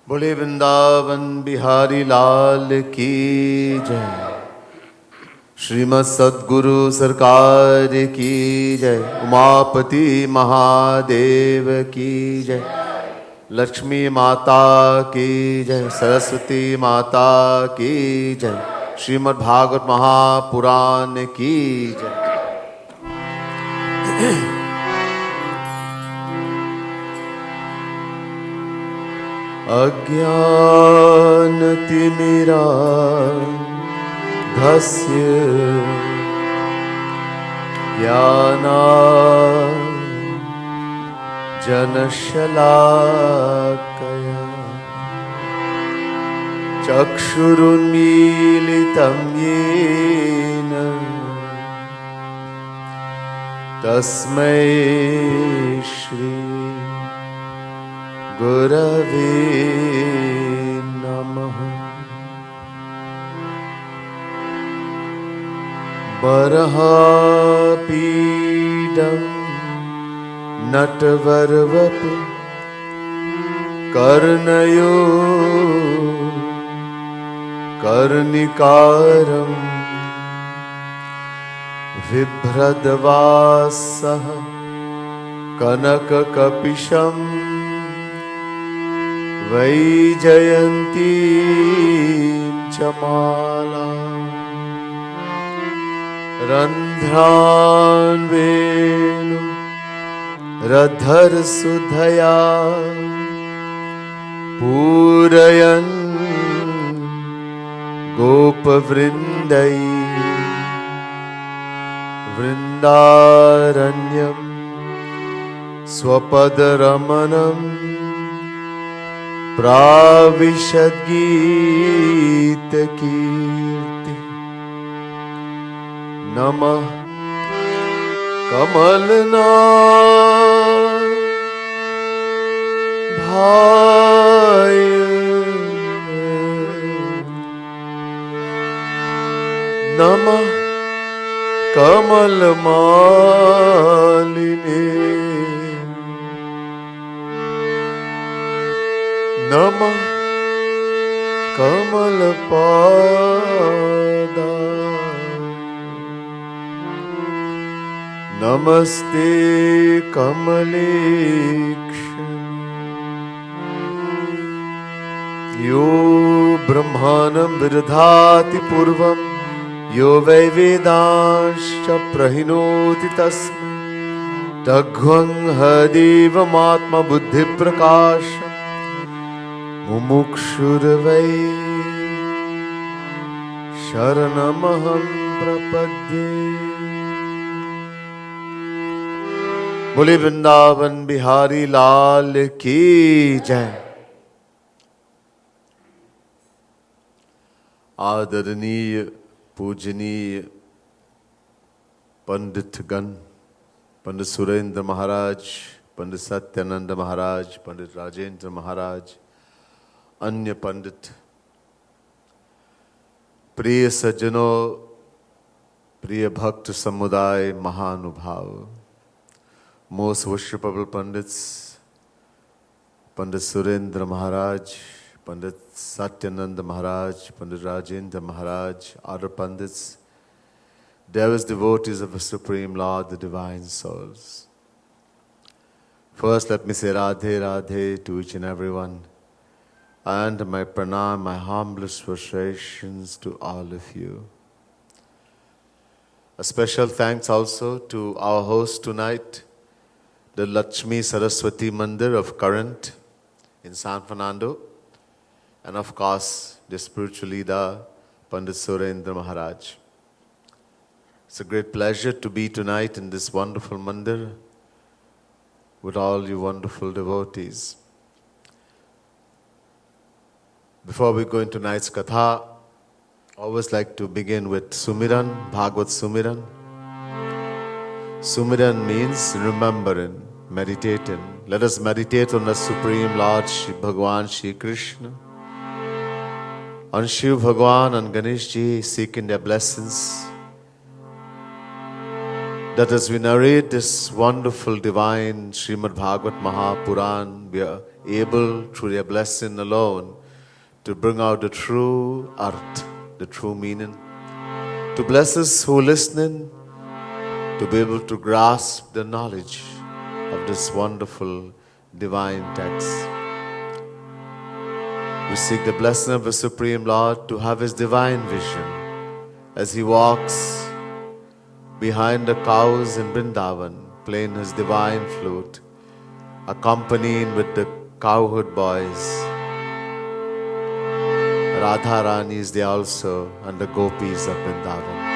बोले वृंदावन बिहारी लाल की जय। श्रीमत सद्गुरु सरकार की जय। उमापति महादेव की जय। लक्ष्मी माता की जय। सरस्वती माता की जय। श्रीमद् भागवत महापुराण की जय। अज्ञानतिमिरान्धस्य ज्ञानाञ्जनशलाकया चक्षुरुन्मीलितं येन तस्मै श्री गुरवे नमः। बरहापीडं नटवरवपु कर्णयो कर्णिकारं बिभ्रद्वासः कनककपिशम् वैजयन्ती च माला रन्ध्रान् वेणु रधरसुधया पूरयन् गोपवृन्दै वृन्दारण्यं स्वपदरमणम् प्राविशद्गीतकीर्ति। नमः कमलनाभाय नमः कमलमालिने नमः कमलपादा नमस्ते कमलेक्ष यो ब्रह्माणं विदधाति पूर्वं यो वै वेदांश्च प्रहिणोति तस्मै तद्ध्वं हदेवमात्मबुद्धिप्रकाशम् मुमुक्षुर्वै शरणमहं प्रपद्ये। बोले वृंदावन बिहारी लाल की जय। आदरणीय पूजनीय पंडितगण, पंडित सुरेंद्र महाराज, पंडित सत्यानंद महाराज, पंडित राजेंद्र महाराज, अन्य पंडित, प्रिय सज्जनों, प्रिय भक्त समुदाय, महानुभाव, most worshipable pandits, Pandit Surendra Maharaj, Pandit Satyananda Maharaj, Pandit Rajendra Maharaj, other pandits, devout devotees of the Supreme Lord, the Divine Souls. First, let me say Radhe Radhe to each and everyone, and my pranam, my humblest frustrations to all of you. A special thanks also to our host tonight, the Lakshmi Saraswati Mandir of Corinth in San Fernando, and of course, the spiritual leader, Pandit Surendra Maharaj. It's a great pleasure to be tonight in this wonderful Mandir with all you wonderful devotees. Before we go into tonight's katha, I always like to begin with Sumiran, Bhagavat Sumiran. Sumiran means remembering, meditating. Let us meditate on the Supreme Lord Shri Bhagavan Shri Krishna, on Shiv Bhagavan and Ganesh Ji, seeking their blessings, that as we narrate this wonderful divine Shrimat Bhagavat Mahapuran, we are able through their blessing alone to bring out the true art, the true meaning, to bless us who are listening, to be able to grasp the knowledge of this wonderful divine text. We seek the blessing of the Supreme Lord to have His divine vision as He walks behind the cows in Vrindavan, playing His divine flute, accompanied with the cowherd boys. Radha Rani is there also, and the gopis of Vrindavan.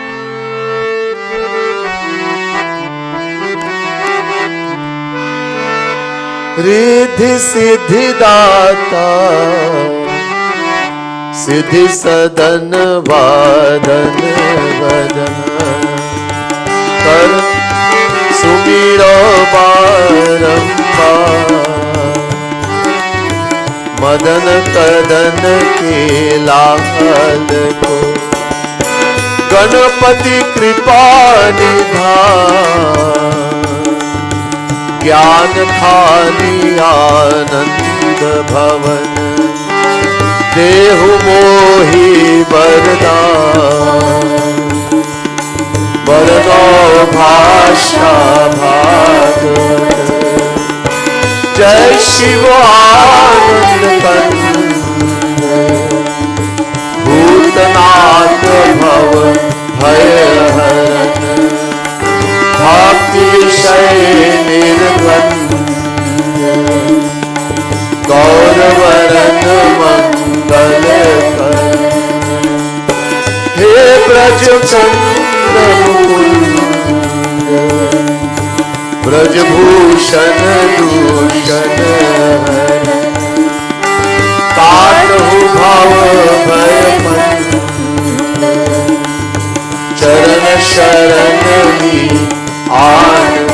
Riddhi Siddhi Data Siddhi Sadan Vadan Vadan Kar Sumiro Barambar Madan Kadan Ke Laal Ko Ganapati Kripa Nidhan ज्ञान खाली आनंद भवन देहु मोहि वरदान वरदो भाषा भागवत जय शिव आनंद कंद भूतनाथ भव भय हरन भक्ति विषय निर्बंध गौरवरन मंगल कर हे ब्रज चंद्र मुकुंद ब्रजभूषण दूषण काटहु भव भय मंद चरण शरण ली आनंद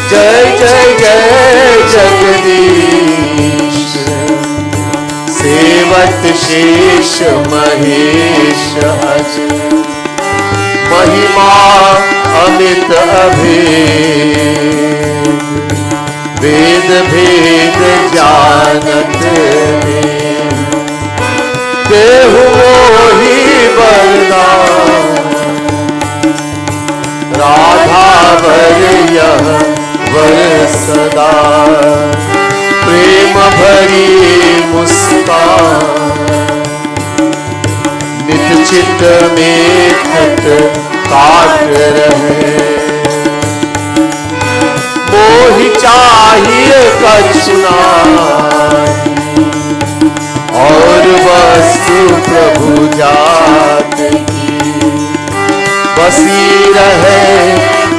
जय जय जय जगदीश सेवत शेष महेश अज महिमा अमित अभेद वेद भेद जानत देहु मोहि वरदान राधा वर यह वर सदा प्रेम भरी मुस्कान नित चित्त में खट काट रहे मोहि चाहिए कछु नाहि और वस्तु प्रभु जात की बसी रहे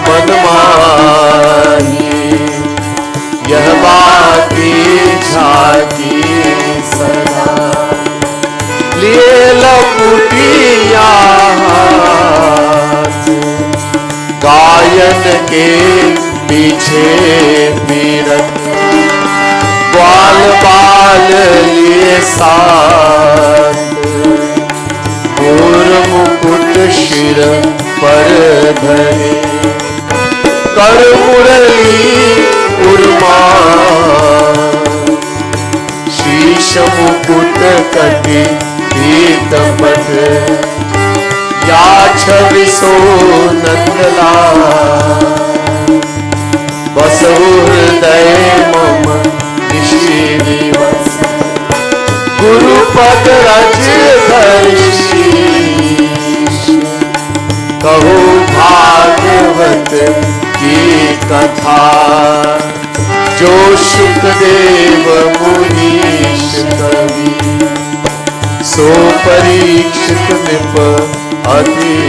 मन माही यह बाकी झाकी सदा लिए लपुटिया गायन के पीछे पीरत ग्वाल बाल लिए साथ मोर मुकुट शिर पर धरे कर मुरली उर्मा शीश मुकुट कटि पीत पट या छवि सो नंदला बसु हृदय मम निशिवस गुरु पद रज धर्षीश कहो भागवत की कथा जो शुकदेव मुनीश कवि सो परीक्षित निप अति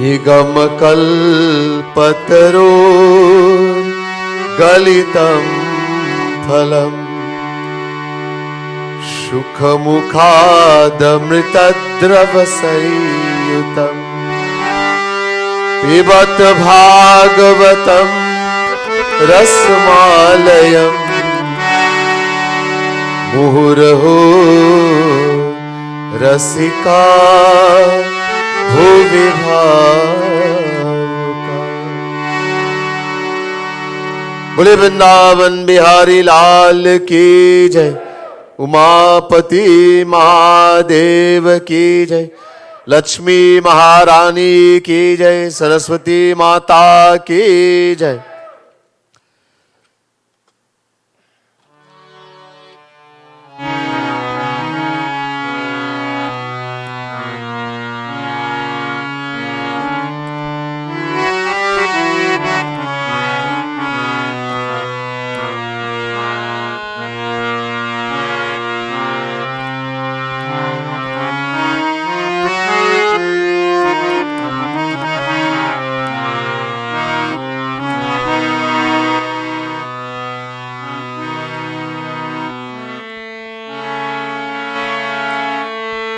निगम कल्पतरो गलितं फलम् सुखमुखादमृतद्रवसंयुतम् पिबत भागवतं रसमालयम् मुहुर्हो रसिका भुवि भावुका। बोले वृंदावन बिहारी लाल की जय, उमापति महादेव की जय, लक्ष्मी महारानी की जय, सरस्वती माता की जय।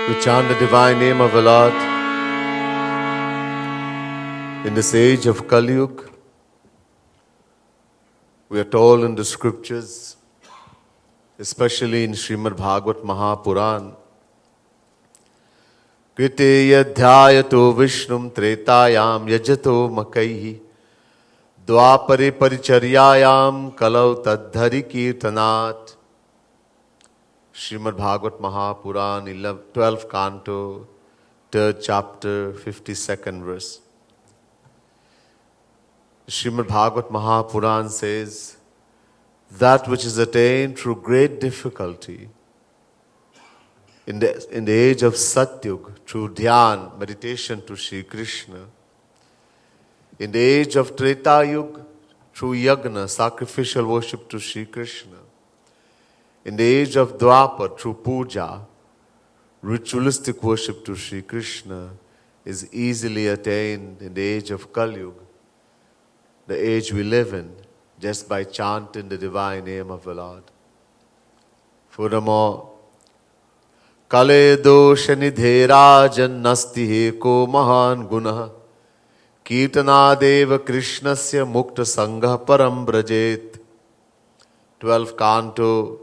We chant the divine name of the Lord in this age of Kali Yuga. We are told in the scriptures, especially in Shrimat Bhagavat Mahapuran, Krite yadhyayato vishnum tretayam yajato makaihi dvapare paricharyayam kalau tadhari kirtanat. Shrimat Bhagavat Mahapuran, 12th canto, 3rd chapter, 52nd verse. Shrimat Bhagavat Mahapuran says, that which is attained through great difficulty in the age of Satyug, through dhyan, meditation to Shri Krishna, in the age of Treta Yuga, through yagna, sacrificial worship to Shri Krishna, in the age of Dwapar, through puja, ritualistic worship to Shri Krishna, is easily attained in the age of Kali Yuga, the age we live in, just by chanting the divine name of the Lord. Furthermore, Kale dosha nidherajan nasti heko mahan gunah kirtanadeva krishnasya mukta sangha param brajet. 12th canto,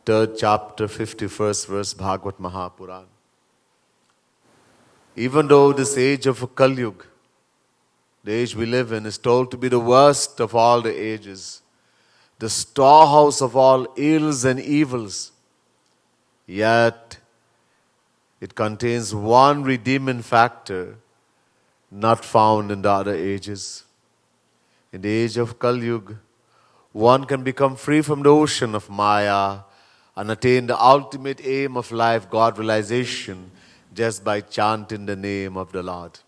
3rd chapter, 51st verse, Bhagavat Mahapuran. Even though this age of Kali Yuga, the age we live in, is told to be the worst of all the ages, the storehouse of all ills and evils, yet it contains one redeeming factor not found in the other ages. In the age of Kali Yuga, one can become free from the ocean of Maya and attain the ultimate aim of life, God realization, just by chanting the name of the Lord.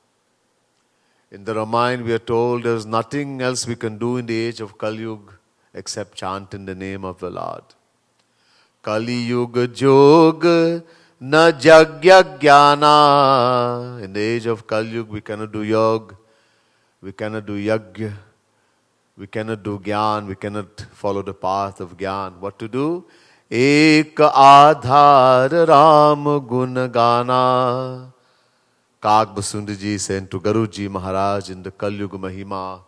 In the Ramayana, we are told there is nothing else we can do in the age of Kali Yuga except chanting the name of the Lord. Kali Yuga Yoga na jagya jnana. In the age of Kali Yuga, we cannot do yoga, we cannot do yagya, we cannot do gyan, we cannot follow the path of gyan. What to do? Ek adhar ram gun gana. Kag Basundaji sent to Guruji Maharaj in the Kali Yuga Mahima.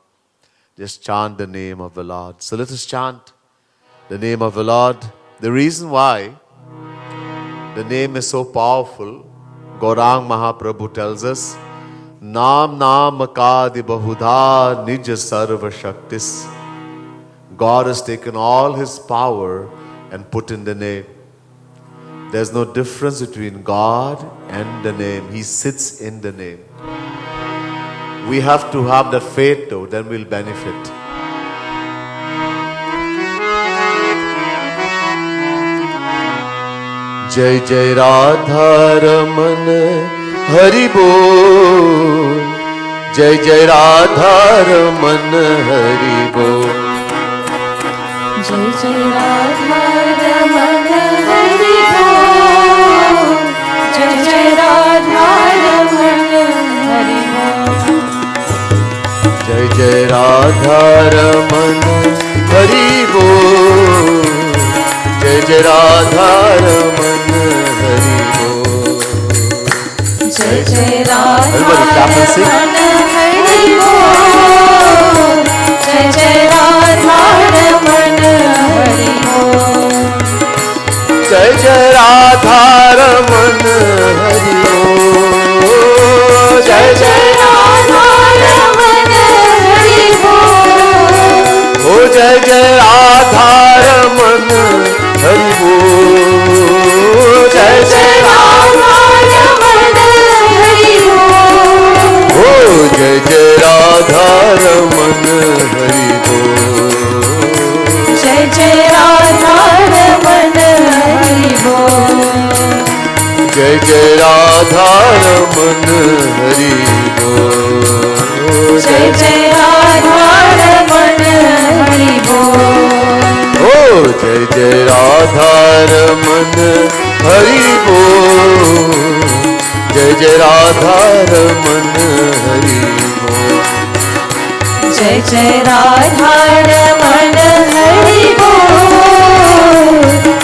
Just chant the name of the Lord. So let us chant the name of the Lord. The reason why the name is so powerful, Gaurang Mahaprabhu tells us, Naam Naam Akadi Bahudha Nij Sarva Shaktis. God has taken all His power and put in the name. There's no difference between God and the name. He sits in the name. We have to have that faith though, then we'll benefit. Jai Jai Radha Raman Hari Bol. Jai Jai Radha Raman Hari Bol. Jai Jai Radha Raman Hari Bol. Jai Jai Radha Raman Hari Bol. Jai Jai Radha Raman Hari Bol. Jai Jai Radha Raman Hari Bol. Jai Jai Radha Raman Hari Bol. Jai Jai Radha Raman Hari Bol. Jai Jai Radha Raman Raman Hari बोल। जय जय राधा रमन हरि बोल। ओ जय जय राधा रमन हरि बोल। जय जय राधा रमन हरि बोल। जय जय राधा रमन हरि बोल।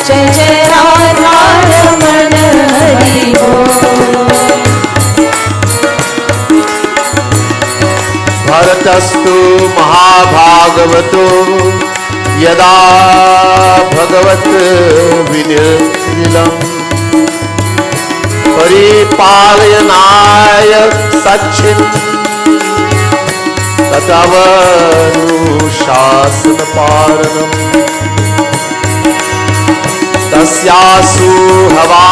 जय जय राधा रमन हरि बोल। भरतस्तु महाभागवतो यदा भगवत विनिर्दिलम् परिपालयनाय सच्चित् तदवनुशासनपालनम् तस्यासु हवा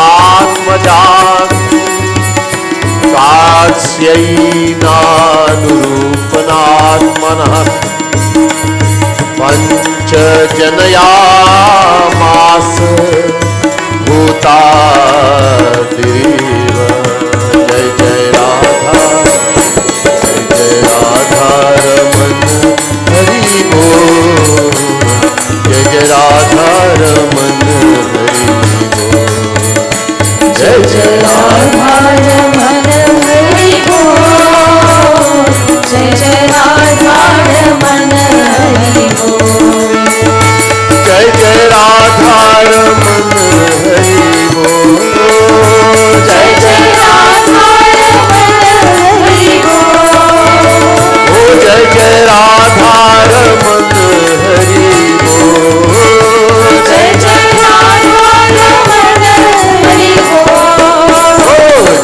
आत्मजान् कात्स्यैनानुरूपनात्मनः पञ्चजनयामास भूतादिव। जय जय राधा रमन हरि बोल। जय जय राधा रमन हरि बोल। जय जय राधा रमन हरि बोल। जय जय राधा रमन हरि बोल। जय जय राधा रमन हरि बोल। जय जय राधा रमन हरि बोल। ओ जय जय राधा रमन हरि बोल। जय जय राधा रमन हरि बोल। ओ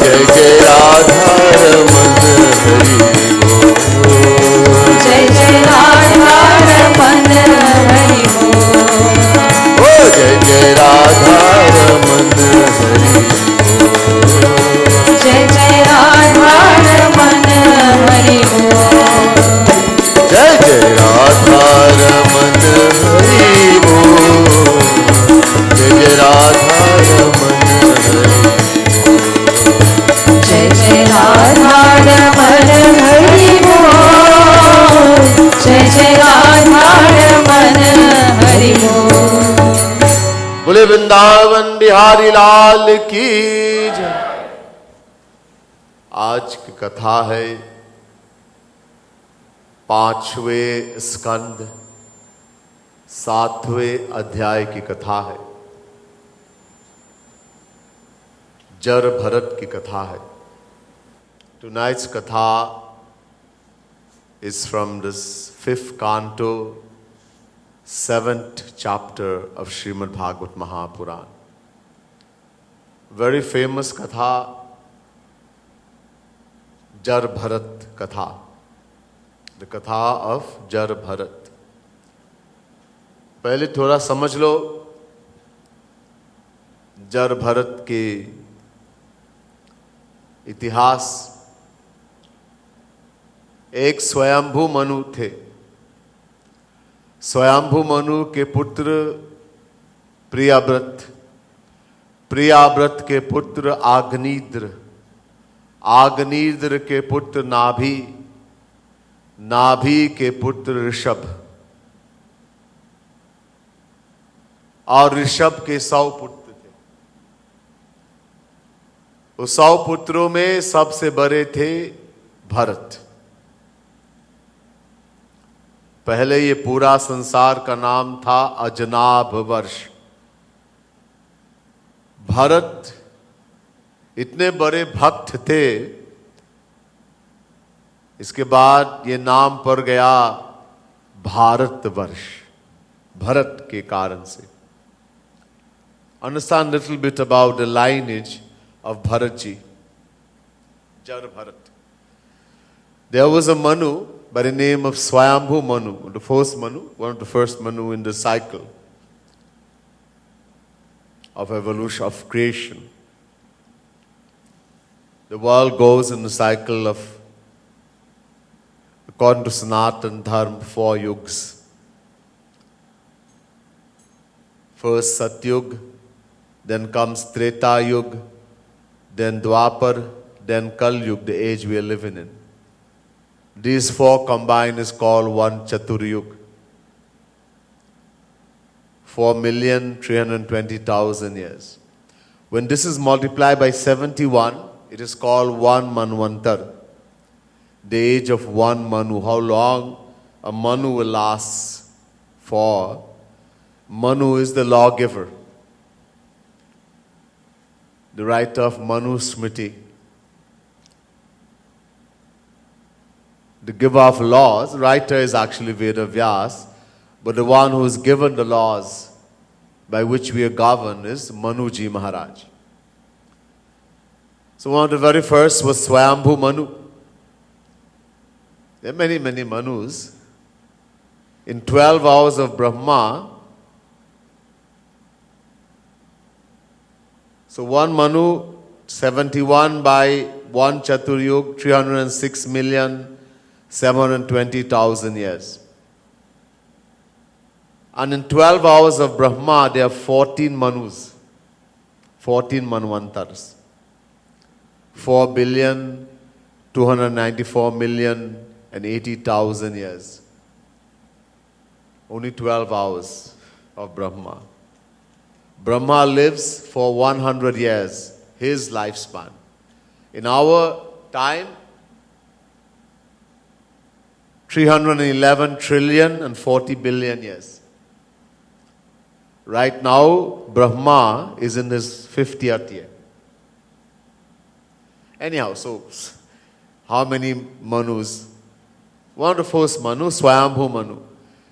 जय जय राधा रमन हरि बोल। जय जय राधा रमन हरि बोल। ओ जय जय राधा रमन हरि बोल। जय जय राधा रमन हरि बोल। जय जय राधा रमन हरि बोल। जय जय राधा रमन हरि बोल। जय जय राधा रमन हरि बोल। जय जय राधा रमन हरि बोल। बोले वृंदावन बिहारी लाल की जय। आज की कथा है 5वें स्कंद 7वें अध्याय की कथा है। जर भरत की कथा है। Tonight's katha is from this 5th canto, 7th chapter of Shrimat Bhagavat Mahapuran. Very famous katha, Jar Bharat katha. The katha of Jar Bharat. पहले थोड़ा समझ लो जर भरत के इतिहास। एक स्वयंभू मनु थे। स्वयंभू मनु के पुत्र प्रियाव्रत, प्रियाव्रत के पुत्र आग्नेयद्र, आग्नेयद्र के पुत्र नाभि, नाभि के पुत्र ऋषभ, और ऋषभ के 100 पुत्र थे। उस 100 पुत्रों में सबसे बड़े थे भरत। पहले ये पूरा संसार का नाम था अजनाभ वर्ष। भरत इतने बड़े भक्त थे, इसके बाद ये नाम पड़ गया भारतवर्ष, भरत के कारण से। Understand little bit about the lineage of Bharatji, Jar Bharat. There was a Manu by the name of Swayambhu Manu, the first Manu, one of the first Manu in the cycle of evolution, of creation. The world goes in the cycle of, according to Sanatan Dharma, 4 yugs. First Satyug, then comes Treta Yug, then Dwapar, then Kal Yug, the age we are living in. These four combined is called one Chaturyug. 4,320,000 years. When this is multiplied by 71, it is called one Manvantar. The age of one Manu. How long a Manu will last for? Manu is the lawgiver. The writer of Manu Smriti. The giver of laws, writer is actually Veda Vyas, but the one who is given the laws by which we are governed is Manuji Maharaj. So one of the very first was Swayambhu Manu. There are many, many Manus. In 12 hours of Brahma, so one Manu, 71 by 1 Chaturyug, 306,720,000 years. And in 12 hours of Brahma, there are 14 Manus, 14 Manvantars. 4,294,080,000 years. Only 12 hours of Brahma. Brahma lives for 100 years, his lifespan. In our time, 311 trillion and 40 billion years. Right now, Brahma is in his 50th year. Anyhow, so how many Manus? One of the first Manu, Swayambhu Manu.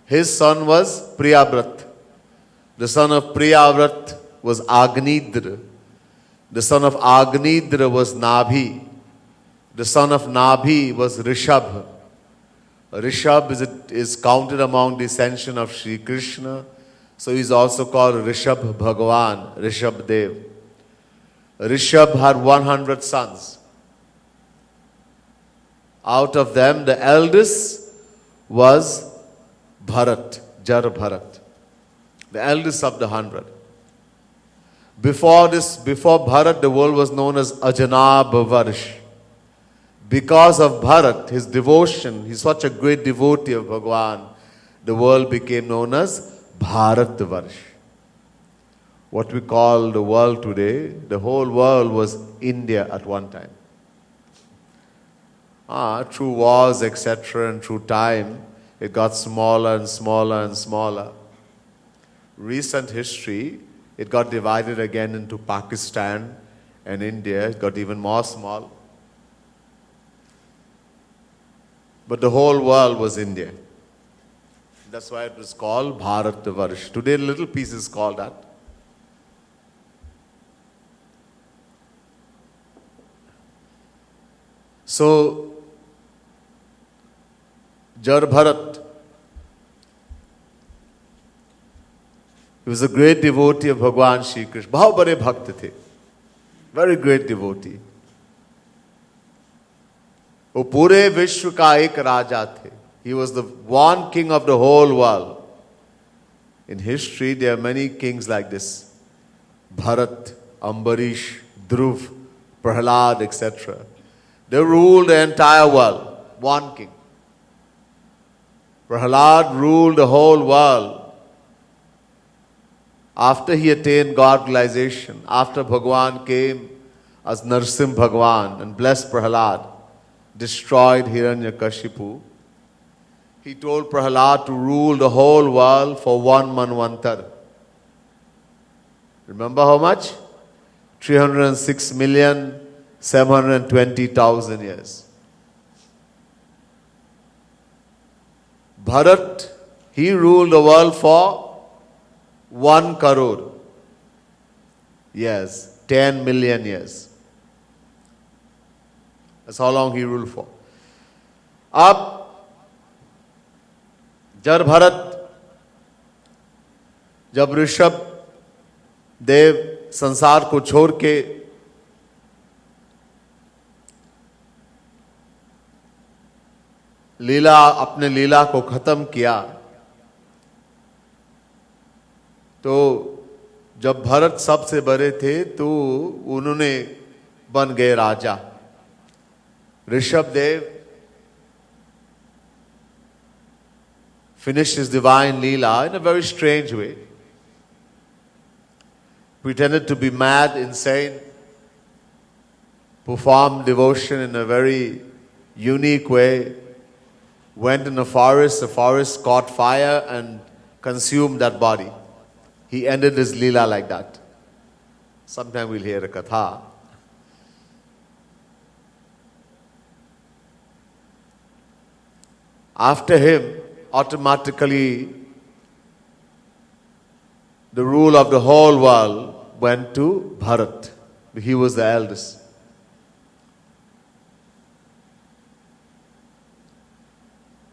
His son was Priyavrat. The son of Priyavrat was Agnidra. The son of Agnidra was Nabhi. The son of Nabhi was Rishabh. Rishabh is counted among the ascension of Sri Krishna. So he is also called Rishabh Bhagavan, Rishabh Dev. Rishabh had 100 sons. Out of them, the eldest was Bharat, Jar Bharat. The eldest of the 100. Before Bharat, the world was known as Ajanab Varsh. Because of Bharat, his devotion, he's such a great devotee of Bhagavan, the world became known as Bharat Varsh. What we call the world today, the whole world was India at one time. Through wars, etc., and through time, it got smaller and smaller and smaller. Recent history, it got divided again into Pakistan and India. It got even more small. But the whole world was India. That's why it was called Bharat Varsh. Today, little piece is called that. So, Jar Bharat, he was a great devotee of Bhagwan Shri Krishna. Bahut bade bhakt the. Very great devotee. वो पूरे विश्व का एक राजा थे. He was the one king of the whole world. In history, there are many kings like this. Bharat, Ambarish, Dhruv, Prahlad, etc. They ruled the entire world. One king. Prahlad ruled the whole world. After he attained God realization, after Bhagwan came as Narsim Bhagwan and blessed Prahlad, destroyed Hiranyakashipu, he told Prahlad to rule the whole world for one Manvantar. Remember how much? 306,720,000 years. Bharat, he ruled the world for 1 crore. Yes, 10 million years. That's how long he ruled for. Ab Jar Bharat, जब ऋषभ देव संसार को छोड़ के अपने लीला को खत्म किया, तो जब भरत सबसे बड़े थे तो उन्होंने ban gaye Raja. Rishabdev finished his divine Leela in a very strange way. Pretended to be mad, insane, performed devotion in a very unique way, went in the forest caught fire and consumed that body. He ended his Leela like that. Sometime we'll hear a katha. After him, automatically, the rule of the whole world went to Bharat. He was the eldest.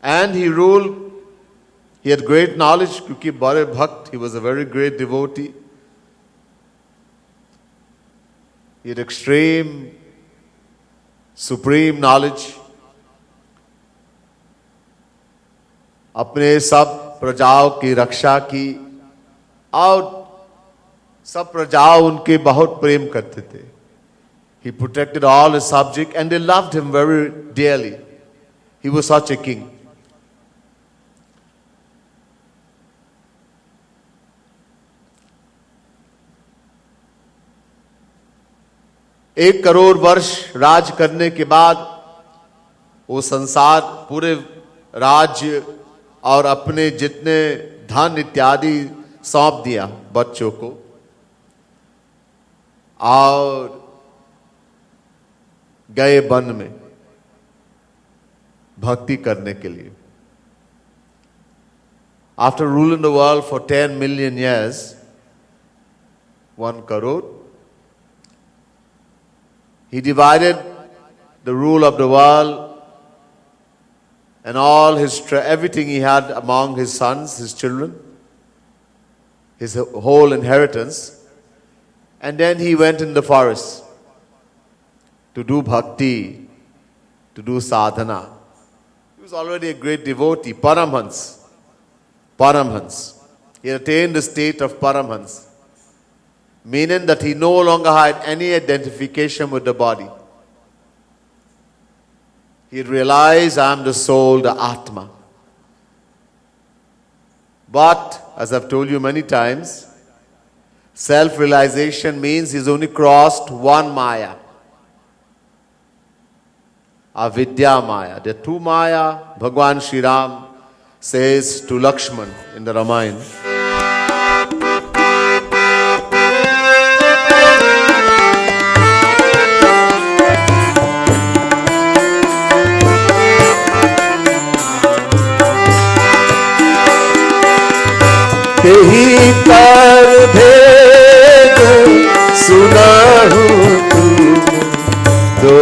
And he ruled, he had great knowledge, because Bhare Bhakt, he was a very great devotee. He had extreme, supreme knowledge. अपने सब प्रजाओं की रक्षा की और सब प्रजाओं उनके बहुत प्रेम करते थे. He protected all his subjects and they loved him very dearly. He was such a king. एक करोड़ वर्ष राज करने के बाद वो संसार पूरे राज्य और अपने जितने धन इत्यादि सौंप दिया बच्चों को और गए वन में भक्ति करने के लिए. After ruling the world for 10 million years, 1 crore, he divided the rule of the world and all his everything he had among his sons, his children, his whole inheritance, and then he went in the forest to do bhakti, to do sadhana. He was already a great devotee, Paramhans. Paramhans. He attained the state of Paramhans, meaning that he no longer had any identification with the body. He realized, I am the soul, the Atma. But, as I've told you many times, self-realization means he's only crossed one Maya. Avidya Maya. There are 2 Maya. Bhagwan Shri Ram says to Lakshman in the Ramayana. तेहि कर भेद सुनाहु तुम दो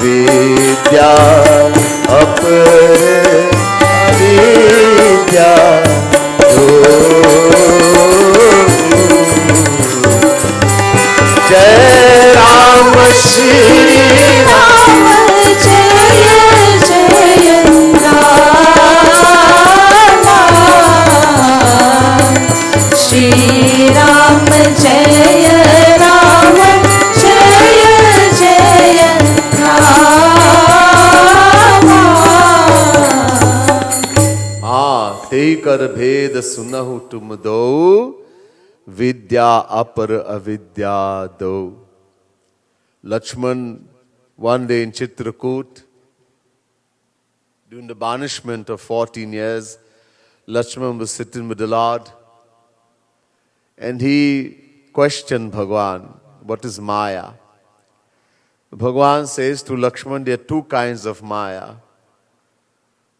विद्या अपर विद्या दो. जय राम श्री राम जय जय Shri Ram Jaya Ram Jaya Jaya Ram. तेहि कर भेद सुनहु तुम दो विद्या अपर अविद्या दो. Lakshman, one day in Chitrakoot, during the banishment of 14 years, Lakshman was sitting with the Lord and he questioned Bhagwan, what is Maya? Bhagwan says to Lakshman, there are 2 kinds of Maya.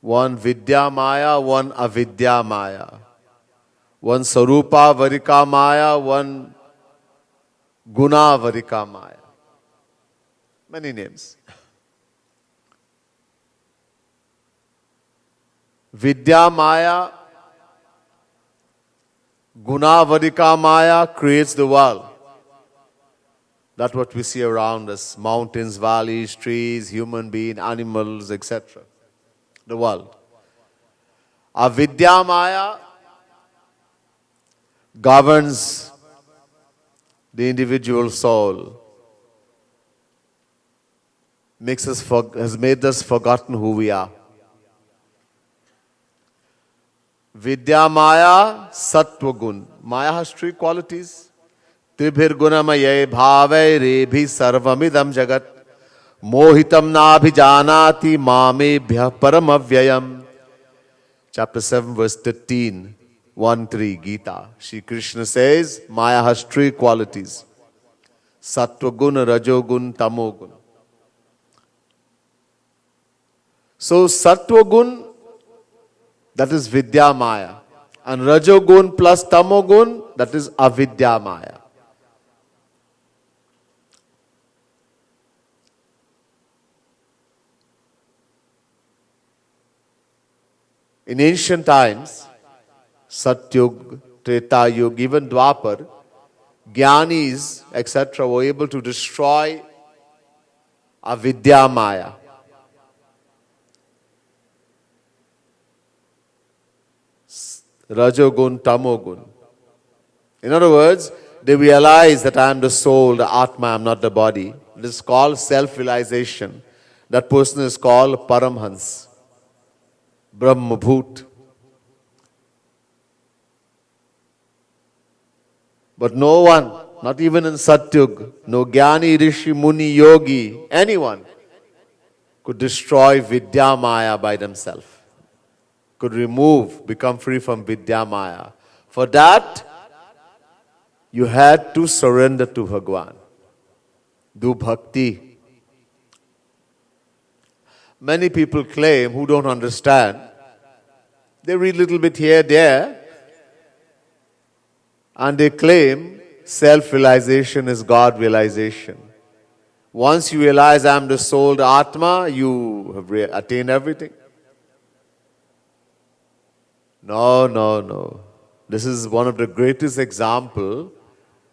One Vidya Maya, one Avidya Maya. One Sarupa Varika Maya, one Guna Varika Maya. Many names. Vidya Maya, Guna Varika Maya creates the world. That's what we see around us. Mountains, valleys, trees, human beings, animals, etc. The world. Avidya Maya governs the individual soul, has made us forgotten who we are. Vidya Maya Sattva Gun. Maya has three qualities. Tribhir Gunamaye Bhave Rebhi Sarvamidam Jagat Mohitam Nabhijanati Mamebhya Paramavyayam. Chapter 7, verse 13, 1-3 Gita. Shri Krishna says, Maya has three qualities. Sattva Gun, Rajo Gun, Tamo Gun. So Sattva Gun, that is Vidya Maya. And Rajo Gun plus Tamo Gun, that is Avidya Maya. In ancient times, Satyug, Treta Yug, even Dwapar, Jnanis, etc., were able to destroy Avidya Maya. Rajogun, Tamogun. In other words, they realize that I am the soul, the Atma, I am not the body. It is called self-realization. That person is called Paramhans, Brahmabhut. But no one, not even in Satyug, no Jnani, Rishi, Muni, Yogi, anyone could destroy Vidya Maya by themselves. Could remove, become free from Vidya Maya. For that, you had to surrender to Bhagwan. Do bhakti. Many people claim, who don't understand, they read a little bit here, there, and they claim self-realization is God realization. Once you realize I am the soul, the Atma, you have attained everything. No. This is one of the greatest example,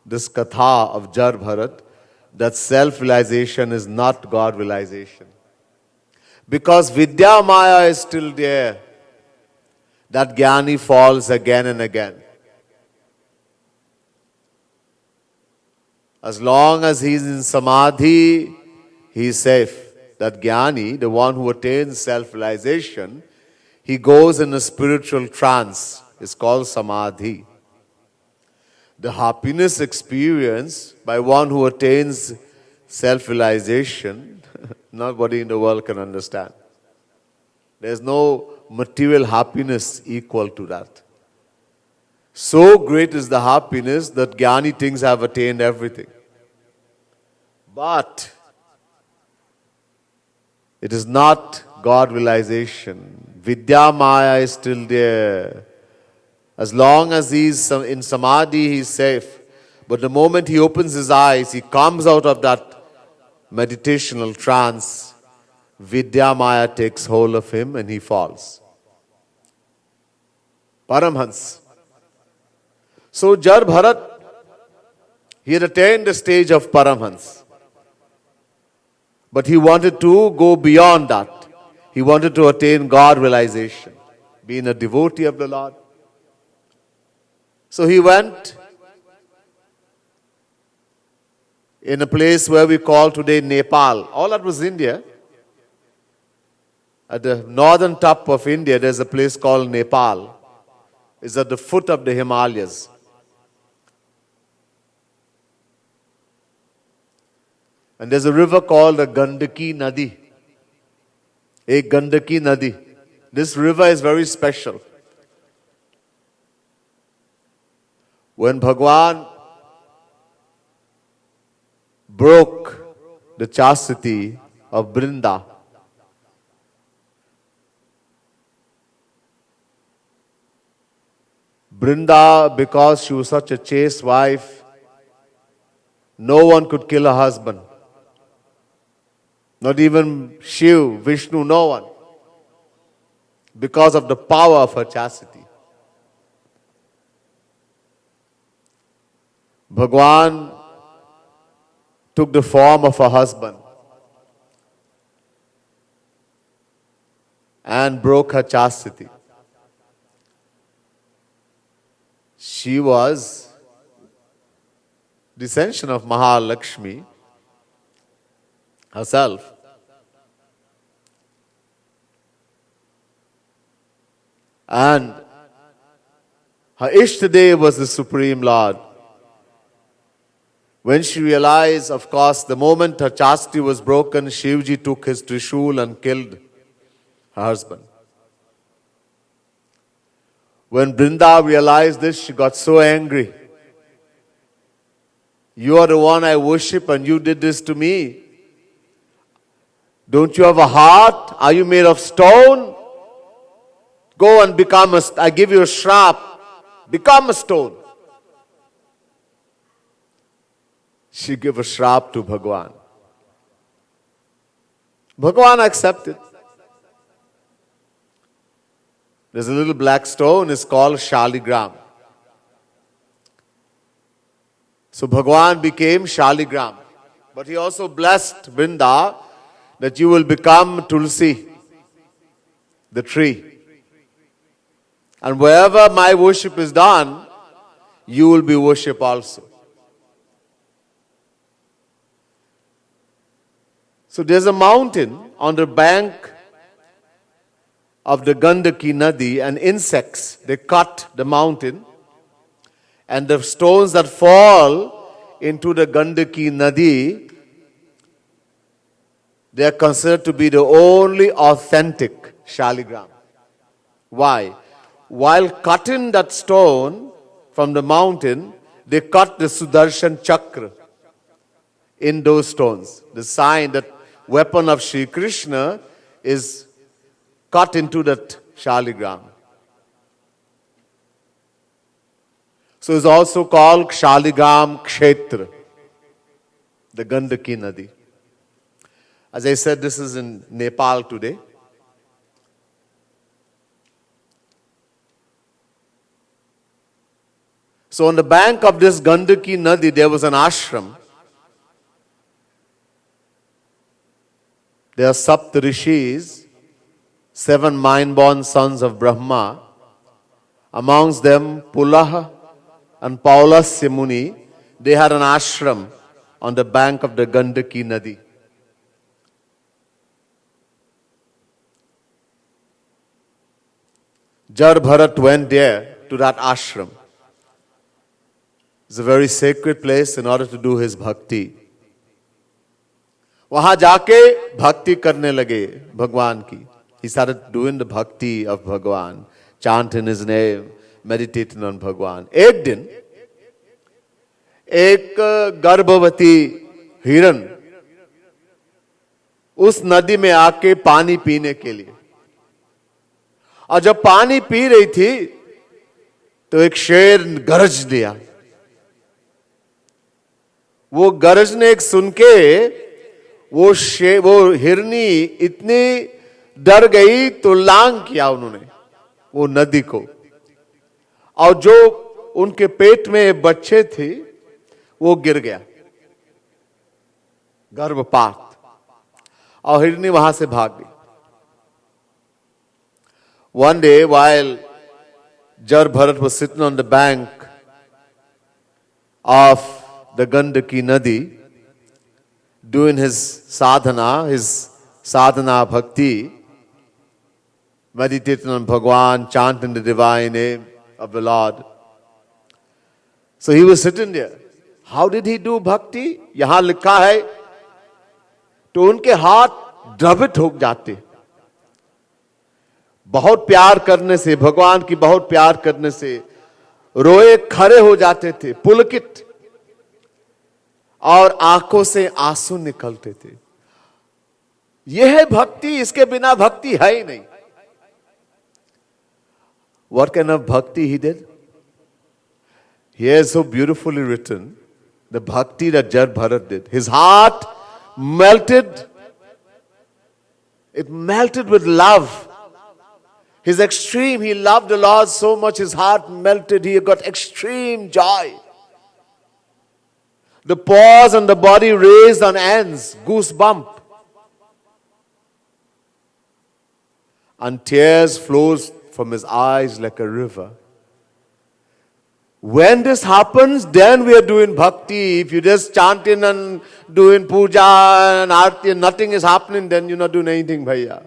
this katha of Jar Bharat, that self-realization is not God realization. Because Vidya Maya is still there, that Jnani falls again and again. As long as he is in Samadhi, he is safe. That Jnani, the one who attains self-realization, he goes in a spiritual trance. It's called Samadhi. The happiness experienced by one who attains self-realization, nobody in the world can understand. There's no material happiness equal to that. So great is the happiness that Jnani thinks have attained everything. But it is not God realization. Vidya Maya is still there. As long as he is in Samadhi, he is safe. But the moment he opens his eyes, he comes out of that meditational trance, Vidya Maya takes hold of him and he falls. Paramhans. So Jar Bharat, he had attained the stage of Paramhans. But he wanted to go beyond that. He wanted to attain God realization, being a devotee of the Lord. So he went in a place where we call today Nepal. All that was India. At the northern top of India, there's a place called Nepal. It's at the foot of the Himalayas. And there's a river called the Gandaki Nadi. A Gandaki Nadi. This river is very special. When Bhagwan broke the chastity of Brinda, Brinda, because she was such a chaste wife, no one could kill her husband. Not even Shiv, Vishnu, no one. Because of the power of her chastity. Bhagwan took the form of her husband and broke her chastity. She was descension of Lakshmi herself. And her Ishtadev was the Supreme Lord. When she realized, of course, the moment her chastity was broken, Shivji took his Trishul and killed her husband. When Brinda realized this, she got so angry. You are the one I worship and you did this to me. Don't you have a heart? Are you made of stone? Go and become I give you a shrap. Become a stone. She gave a shrap to Bhagavan. Bhagavan accepted. There's a little black stone, it's called Shaligram. So Bhagavan became Shaligram. But he also blessed Vrinda that you will become Tulsi, the tree. And wherever my worship is done, you will be worshipped also. So there's a mountain on the bank of the Gandaki Nadi, and insects, they cut the mountain, and the stones that fall into the Gandaki Nadi, they are considered to be the only authentic Shaligram. Why? While cutting that stone from the mountain, they cut the Sudarshan Chakra in those stones. The sign, that weapon of Sri Krishna is cut into that Shaligram. So it's also called Shaligram Kshetra, the Gandaki Nadi. As I said, this is in Nepal today. So on the bank of this Gandaki Nadi, there was an ashram. There are Sapt Rishis, 7 mind-born sons of Brahma. Amongst them, Pulaha and Paulasya Muni. They had an ashram on the bank of the Gandaki Nadi. Jar Bharat went there to that ashram. It's a very sacred place in order to do his bhakti. वहां जाके भक्ति करने लगे भगवान की. He started doing the bhakti of Bhagavan, chanting his name, meditating on Bhagavan. एक दिन एक गर्भवती हिरण उस नदी में आके पानी पीने के लिए, और जब पानी पी रही थी तो एक शेर गरज दिया. वो गरजने सुन के वो हिरनी इतनी डर गई तो लांग किया उन्होंने वो नदी को, और जो उनके पेट में बच्चे थे वो गिर गया, गर्भपात, और हिरनी वहां से भाग गई. One day, while Jar Bharat was sitting on the bank of the Gandaki Nadi, doing his sadhana bhakti, meditating on Bhagavan, chanting the divine name of the Lord. So he was sitting there. How did he do bhakti? यहाँ लिखा है तो उनके हाथ द्रवित हो जाते. बहुत प्यार करने से, भगवान की बहुत प्यार करने से रोए खड़े हो जाते थे, पुलकित, और आंखों से आंसू निकलते थे. यह है भक्ति, इसके बिना भक्ति है ही नहीं. What kind of bhakti he did? Here is so beautifully written, the bhakti that Jar Bharat did. His heart melted. It melted with love. His extreme, he loved the Lord so much, his heart melted. He got extreme joy. The paws and the body raised on ends, goosebump. And tears flows from his eyes like a river. When this happens, then we are doing bhakti. If you just chanting and doing puja and arti and nothing is happening, then you're not doing anything, bhaiya.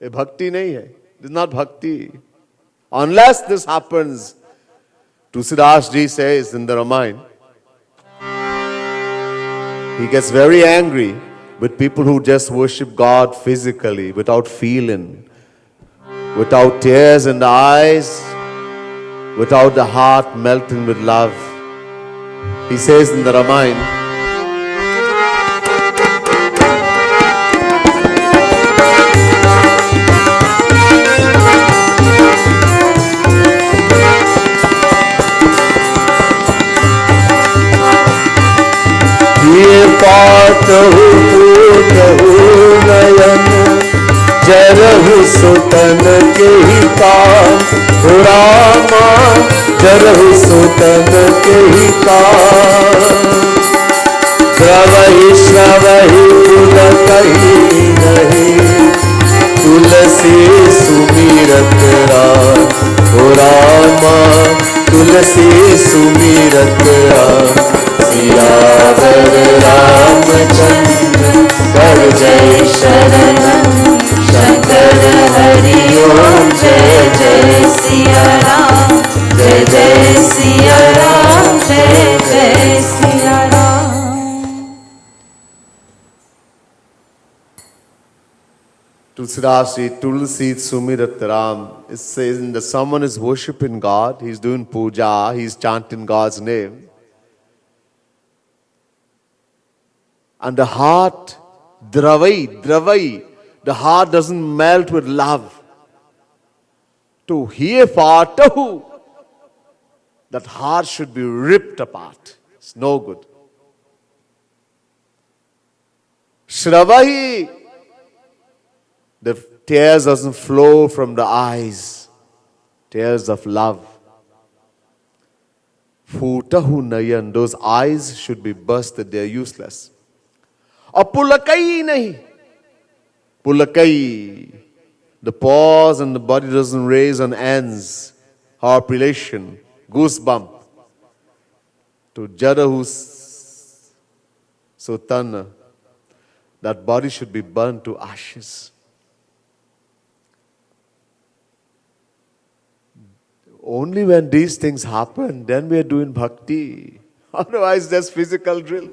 ये bhakti nahi hai. This is not bhakti. Unless this happens, Tulsidas ji says in the Ramayana, he gets very angry with people who just worship God physically, without feeling, without tears in the eyes, without the heart melting with love. He says in the Ramayana, ये पाटहु पूटहु नयन जरहु सुतन के ही कान हो रामा जरहु सुतन के ही कान श्रवहि श्रवहि कुल कही नहीं तुलसी सुमिरत राम हो रामा तुलसी सुमिरत राम सियावर रामचंद्र कर जय शरण शंकर हरि ओम जय जय सिया राम जय जय सिया राम जय जय Siya Ram. Tulsidasi, Tulsi Sumirat Ram. It says that someone is worshipping God, he's doing puja, he's chanting God's name. And the heart, dravai, the heart doesn't melt with love. To hear patahu, that heart should be ripped apart. It's no good. Shravahi, the tears doesn't flow from the eyes. Tears of love. Futahu nayan, those eyes should be bursted, they are useless. Apulakai nahi. Pulakai. The pause and the body doesn't raise on ends. Harpulation. Goosebump. To Jadahus Sutana. That body should be burned to ashes. Only when these things happen, then we are doing bhakti. Otherwise, there's physical drill.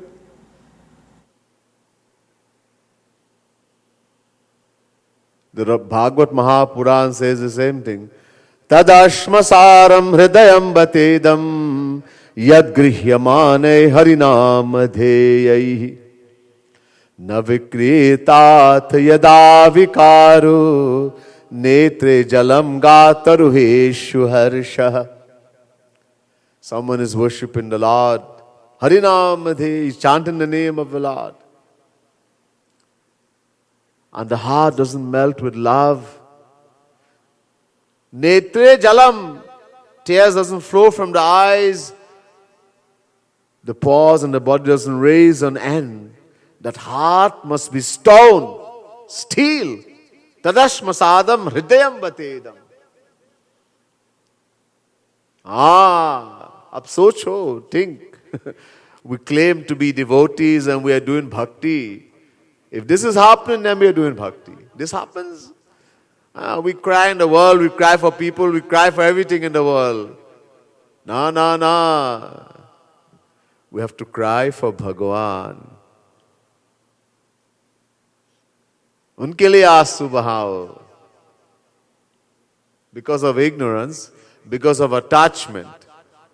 The Bhagavat Mahapuran says the same thing. Tadashmasaram hridayam batedam yad grihyamane harinam dheyaihi navikritat yada vikaru netre jalam gataruheshu harsha. Someone is worshipping the Lord. Harinam dhey, he's chanting the name of the Lord. And the heart doesn't melt with love. Netre jalam, tears doesn't flow from the eyes. The pause and the body doesn't raise on end. That heart must be stone, steel. Tadashmasadam hridayam batedam. Ab socho, think. We claim to be devotees and we are doing bhakti. If this is happening, then we are doing bhakti. This happens. We cry in the world, we cry for people, we cry for everything in the world. No. We have to cry for Bhagavan. Unke liye aansu bahao. Because of ignorance, because of attachment,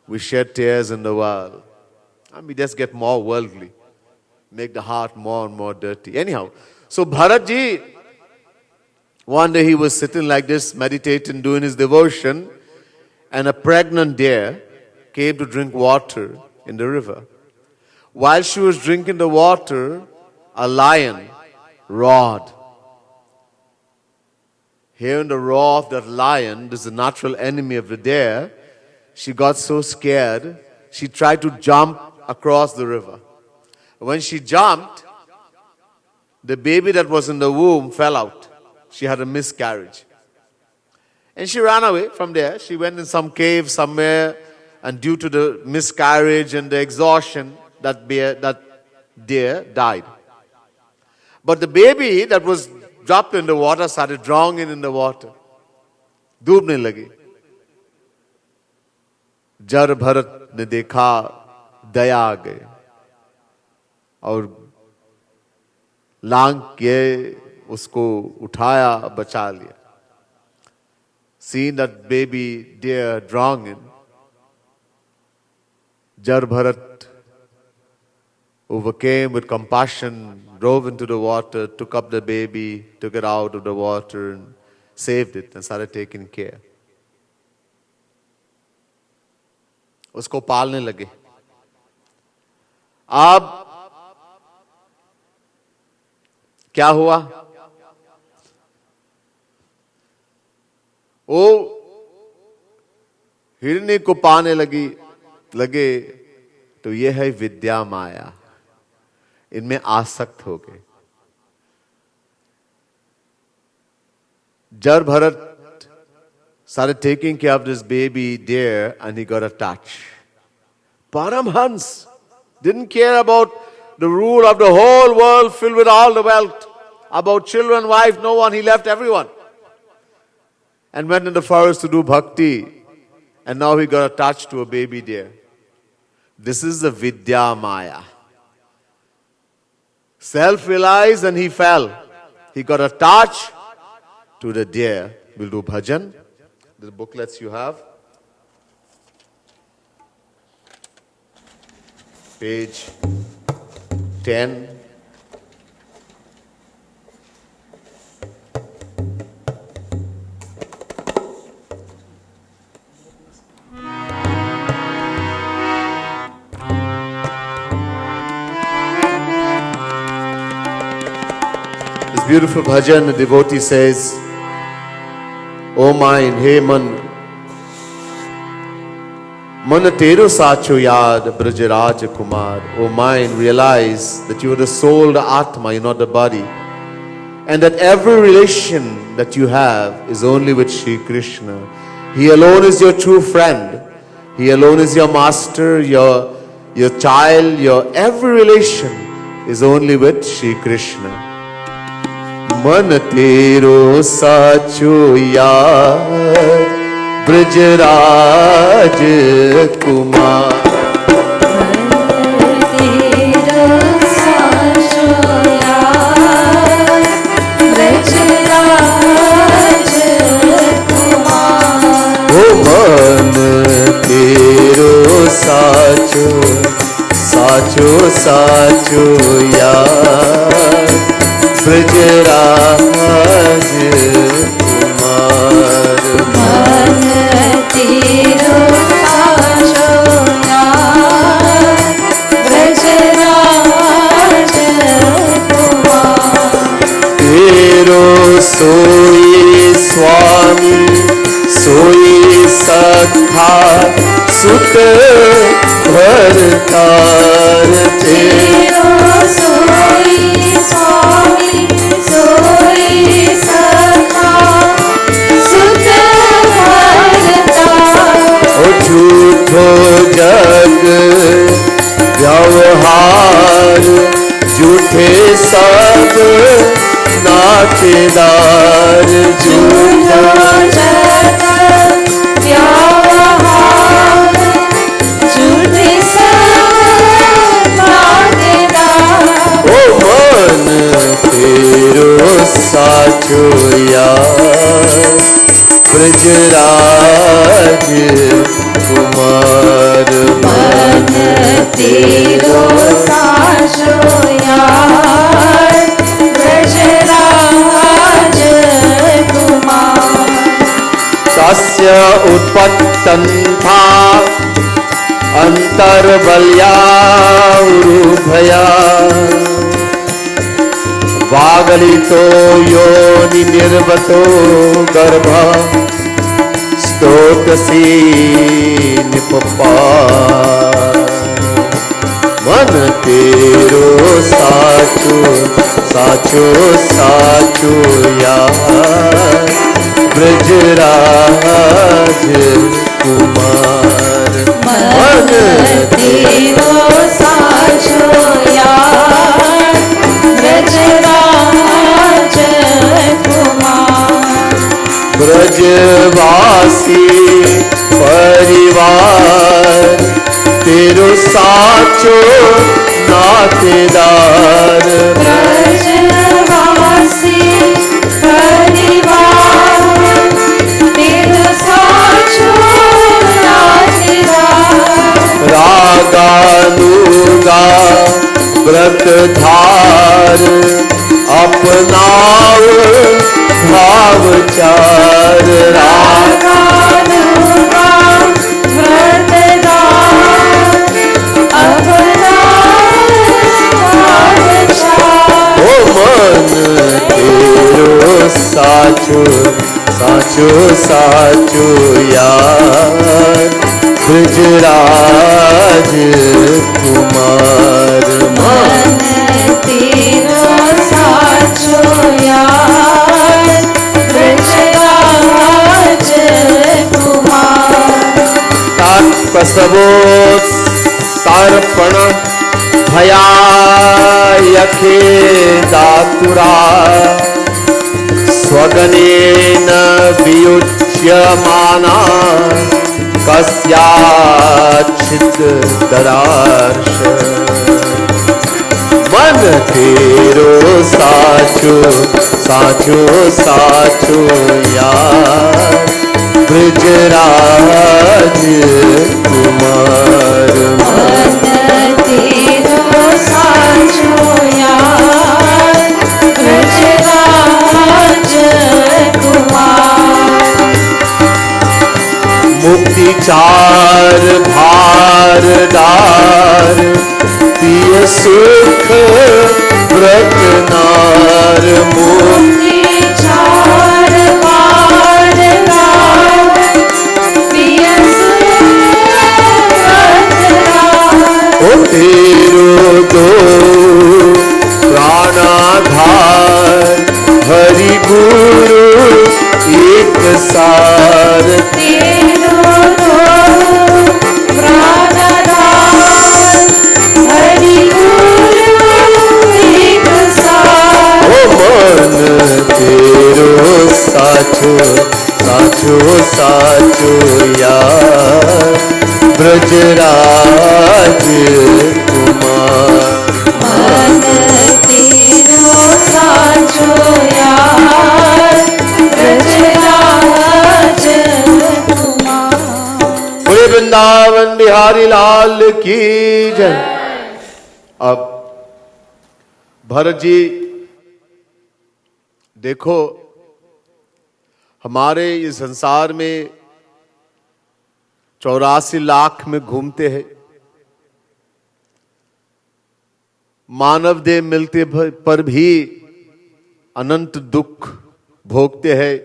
we shed tears in the world. And we just get more worldly. Make the heart more and more dirty. Anyhow, so Bharat ji, one day he was sitting like this, meditating, doing his devotion, and a pregnant deer came to drink water in the river. While she was drinking the water, a lion roared. Hearing the roar of that lion, this is the natural enemy of the deer, she got so scared, she tried to jump across the river. When she jumped, the baby that was in the womb fell out. She had a miscarriage. And she ran away from there. She went in some cave somewhere And due to the miscarriage and the exhaustion, that deer died. But the baby that was dropped in the water started drowning in the water. डूबने लगी. जर भरत ने देखा, दया आ गई और लांग के उसको उठाया, बचा लिया. Seeing that baby deer drowning, Jar Bharat overcame with compassion, drove into the water, took up the baby, took it out of the water and saved it and started taking care. उसको पालने लगे. अब क्या हुआ? वो हिरनी को पाने लगे तो ये है विद्या माया. इनमें आसक्त हो गए. Jar Bharat started taking care of this baby deer and he got attached. Paramhans didn't care about the rule of the whole world filled with all the wealth. About children, wife, no one. He left everyone. And went in the forest to do bhakti. And now he got attached to a baby deer. This is the Vidya Maya. Self-realized and he fell. He got attached to the deer. We'll do bhajan. The booklets you have. Page 10. This beautiful bhajan, the devotee says, O mind, hey man, man tero sacho yad, Brajaraj Kumar. O mind, realize that you are the soul, the Atma, you're not the body. And that every relation that you have is only with Shri Krishna. He alone is your true friend. He alone is your master, your child, your every relation is only with Shri Krishna. मन तेरो साचो यार ब्रजराज कुमार. मन तेरो साचो यार ब्रजराज कुमार. ओ मन तेरो साचो यार ब्रजराज कुमार. मन तेरो साचो यार ब्रजराज कुमार. तेरो सोई स्वामी सोई सखा सुख भरतार. तेरो सोई स्वामी सोई सखा सुख भरतार. ओ झूठो जग व्यवहार झूठे सब नातेदार. झूठो जग व्यवहार झूठे सब नातेदार. ओ मन तेरो साचो यार ब्रजराज कुमार. मन तेरो साचो यार ब्रजराज कुमार. तस्य उत्पत्तन्था अंतर्बल्या वागलितो योनि निर्वतो गर्भ स्तोतसी निपपार. मन तेरो साचो यार ब्रजराज कुमार मन तेरो साचो यार ब्रजराज कुमार ब्रजवासी परिवार तेरो साचो नातेदार ब्रजवासी परिवार तेरो साचो नातेदार रागानुगा व्रतधार अपनाव भावचार रागानुगा व्रतधार अपनाव भावचार ओ मन तेरो साचो साचो साचो यार ब्रजराज कुमार मन तेरो साचो यार ब्रजराज कुमार तात्पसवो सार्पण भयायखे दातुरा स्वगनेन वियुज्यमाना कस्याचित् दरार्श मन तेरो साचो साचो साचो यार ब्रजराज कुमार मन तेरो साचो यार ब्रजराज कुमार मुक्ति चार भारदार पिय सुख व्रतनार मुक्ति चार भारदार पिय सुख व्रतनार ओ तेरो दो प्राणाधार हरि गुरु एक सार तेरो दो प्राणदार हरि गुरु एक सार ओ मन तेरो साचो साचो साचो यार ब्रजराज कुमार मन तेरो साचो यार ब्रजराज कुमार बोले वृंदावन बिहारी लाल की जय। अब भरत जी देखो, हमारे इस संसार में 84 लाख में घूमते हैं, मानव देह मिलते पर भी अनंत दुख भोगते हैं,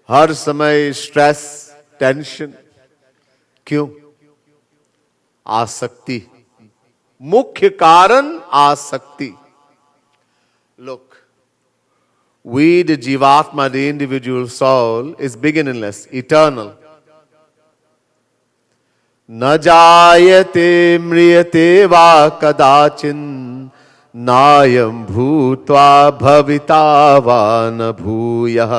हर समय स्ट्रेस, टेंशन। क्यों? आसक्ति, मुख्य कारण आसक्ति। Look, we the Jivatma, the individual soul, is beginningless, eternal. न जायते म्रियते वा कदाचिन नायं भूत्वा भविता वा न भूयः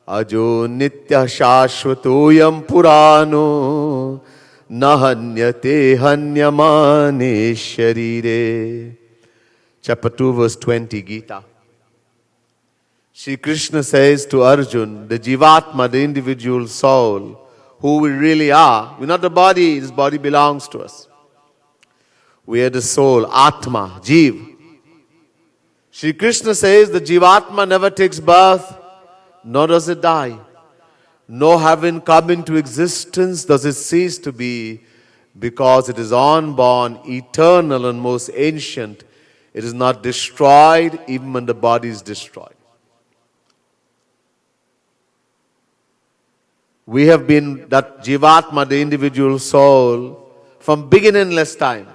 अजो नित्यः शाश्वतोऽयं पुराणो न हन्यते हन्यमाने शरीरे। Chapter 2 verse 20 Gita. Shri Krishna says to Arjun, the Jivatma, the individual soul, who we really are. We're not the body, this body belongs to us. We are the soul, Atma, Jeev. Shri Krishna says the Jivatma never takes birth, nor does it die. Nor having come into existence does it cease to be, because it is unborn, eternal and most ancient. It is not destroyed even when the body is destroyed. We have been that Jivatma, the individual soul, from beginningless time,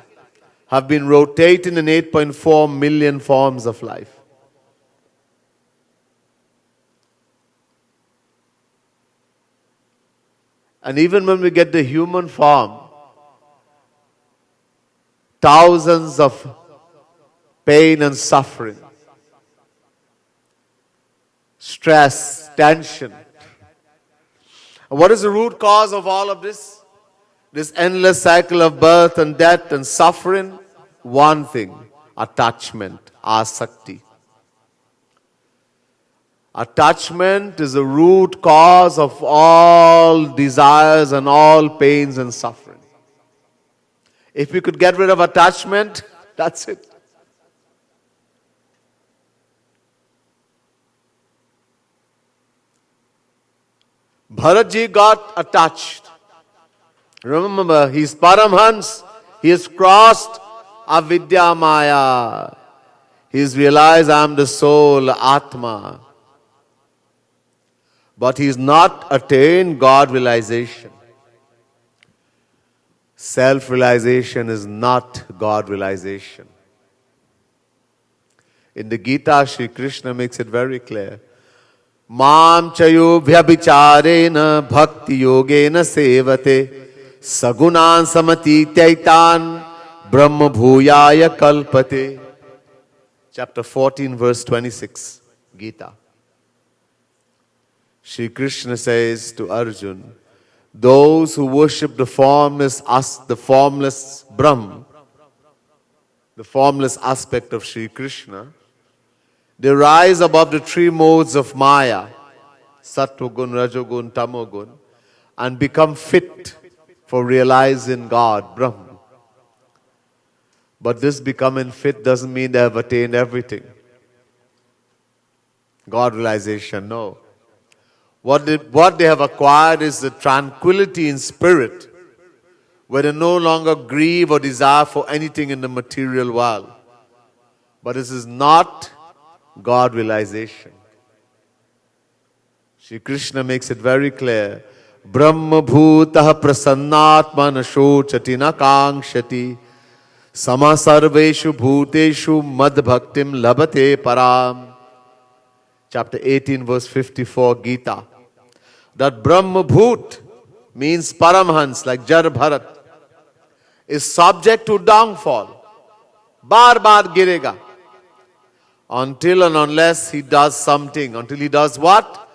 have been rotating in 8.4 million forms of life. And even when we get the human form, thousands of pain and suffering, stress, tension. And what is the root cause of all of this? This endless cycle of birth and death and suffering? One thing, attachment, asakti. Attachment is the root cause of all desires and all pains and suffering. If we could get rid of attachment, that's it. Bharatji got attached. Remember, he's Paramhans. He has crossed avidya maya. He's realized I am the soul, Atma. But he's not attained God realization. Self-realization is not God realization. In the Gita, Shri Krishna makes it very clear. Mam chayo bhyabhicharena bhakti yogena sevate sagunan samatitaitan brahma bhuyaya kalpate. Chapter 14, verse 26, Gita. Shri Krishna says to Arjun, those who worship the formless Brahm, the formless aspect of Shri Krishna, they rise above the three modes of Maya, Sattvagun, Rajogun, Tamogun, and become fit for realizing God, Brahm. But this becoming fit doesn't mean they have attained everything. God realization, no. What they have acquired is the tranquility in spirit, where they no longer grieve or desire for anything in the material world. But this is not God realization. Shri Krishna makes it very clear. Brahma bhutah prasannatma na shochati na kangshati sama sarveshu bhuteshu mad bhaktim labate param. Chapter 18, verse 54, Gita. That Brahma Bhut means Paramhans, like Jar Bharat, is subject to downfall. Bar girega. Until and unless he does something. Until he does what?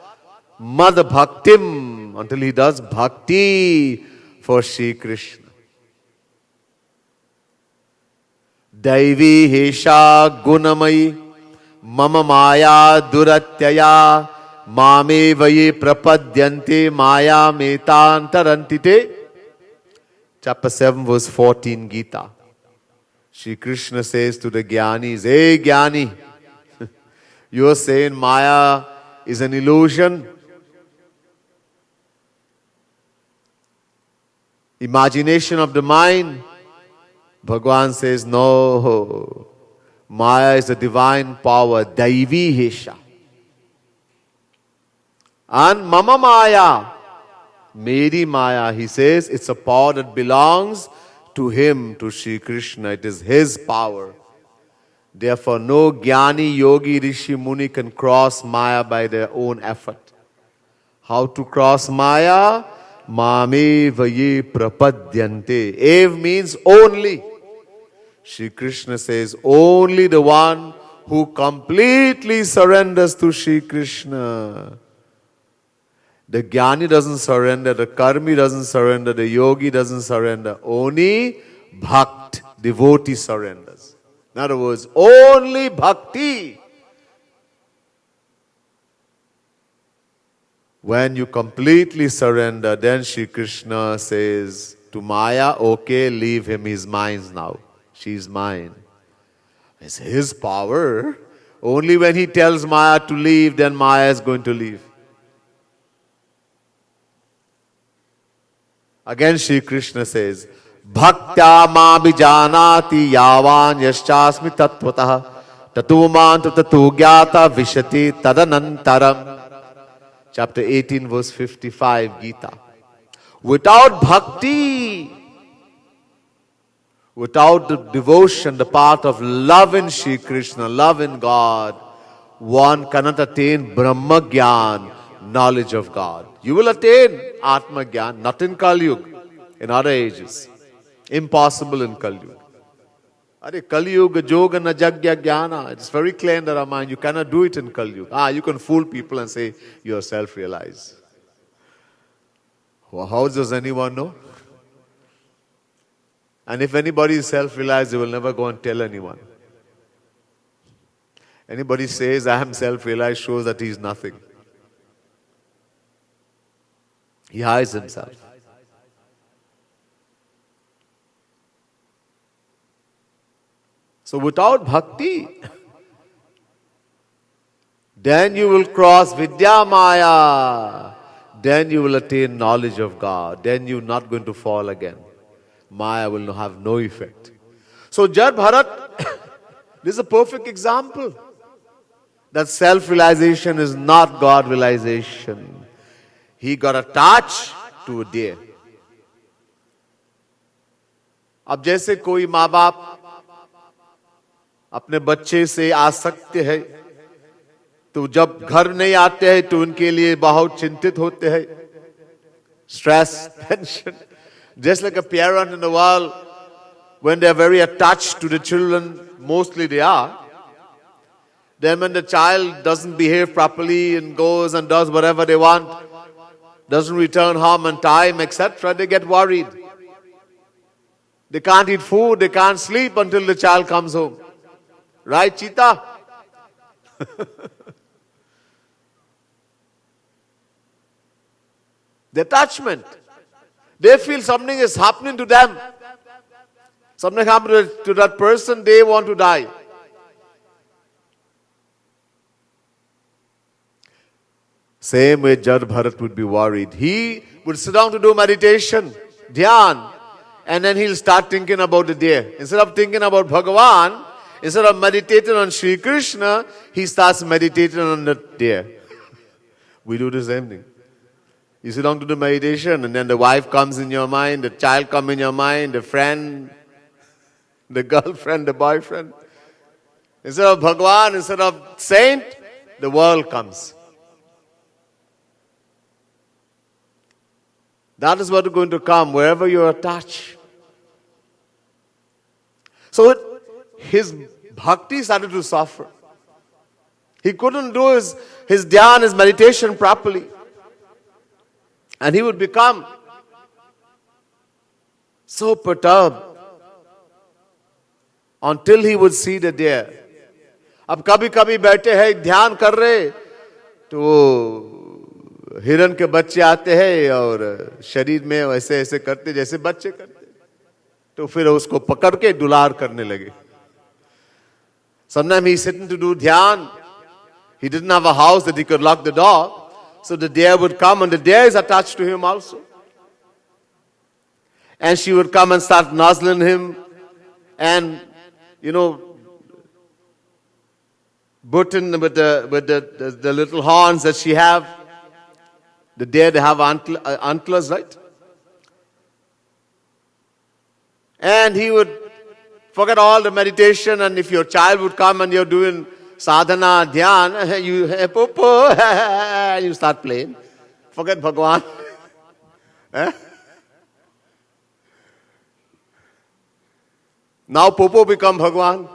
Mad Bhaktim. Until he does bhakti for Shri Krishna. Daivi Hesha Gunamai Mama Maya Duratyaya Mame Vaye Prapadyante Maya Metantarantite. Chapter 7, verse 14, Gita. Shri Krishna says to the Jnanis, hey Jnani, you are saying Maya is an illusion, imagination of the mind. Bhagavan says, no. Maya is a divine power, Daivi Hesha. And Mama Maya, Meri Maya, he says, it's a power that belongs to him, to Shri Krishna. It is his power. Therefore, no Jnani, Yogi, Rishi, Muni can cross Maya by their own effort. How to cross Maya? Mame Vaye Prapadyante. Ev means only. Shri Krishna says, only the one who completely surrenders to Shri Krishna. The Jnani doesn't surrender, the Karmi doesn't surrender, the Yogi doesn't surrender. Only Bhakt, devotee, surrenders. In other words, only Bhakti. When you completely surrender, then Shri Krishna says to Maya, okay, leave him, he's mine now. She's mine. It's his power. Only when he tells Maya to leave, then Maya is going to leave. Again Shri Krishna says, Bhaktya ma bijanati yavan yaschasmi tattvataha tatuman tatu gyata vishati tadanantaram. Chapter 18, verse 55, Gita. Without bhakti, without the devotion, the path of love in Shri Krishna, love in God, one cannot attain Brahma Gyan, knowledge of God. You will attain Atma Gyan, not in Kali Yuga, in other ages. Impossible in Kali Yuga. Are Kali Yuga, Yoga, na Jagya Jnana. It's very clear in the Ramayana. You cannot do it in Kali Yuga. You can fool people and say you are self-realized. Well, how does anyone know? And if anybody is self-realized, they will never go and tell anyone. Anybody says, I am self-realized, shows that he is nothing. He hides himself. So without bhakti, then you will cross Vidya Maya. Then you will attain knowledge of God. Then you are not going to fall again. Maya will have no effect. So Jad Bharat, this is a perfect example that self-realization is not God realization. He got attached to a deer. अब जैसे कोई माँ बाप अपने बच्चे से आसक्त है, तो जब घर नहीं आते हैं तो उनके लिए बहुत चिंतित होते हैं. Stress, tension. Just like a parent in the world, when they are very attached to the children, mostly they are. Then when the child doesn't behave properly and goes and does whatever they want, doesn't return home on time, etc., they get worried. They can't eat food, they can't sleep until the child comes home. Right, Cheetah? The attachment. They feel something is happening to them. Something happened to that person, they want to die. Same way Jad Bharat would be worried. He would sit down to do meditation, dhyan, and then he'll start thinking about the deer. Instead of thinking about Bhagavan, instead of meditating on Sri Krishna, he starts meditating on the deer. We do the same thing. You sit down to do meditation, and then the wife comes in your mind, the child comes in your mind, the friend, the girlfriend, the boyfriend. Instead of Bhagavan, instead of saint, the world comes. That is what is going to come wherever you are attached. So his bhakti started to suffer. He couldn't do his dhyan, his meditation properly. And he would become so perturbed until he would see the deer. अब कभी कभी बैठे हैं ध्यान कर रहे तो हिरण के बच्चे आते हैं और शरीर में वैसे ऐसे करते जैसे बच्चे करते, तो फिर उसको पकड़ के दुलार करने लगे. Sometimes he's sitting to do dhyan. He didn't have a house that he could lock the door. So the deer would come, and the deer is attached to him also. And she would come and start nuzzling him and, button with the little horns that she have. The deer, they have antlers, right? And he would forget all the meditation, and if your child would come and you're doing sadhana, dhyan, you popo, and you start playing. Forget Bhagavan. Now popo become Bhagavan.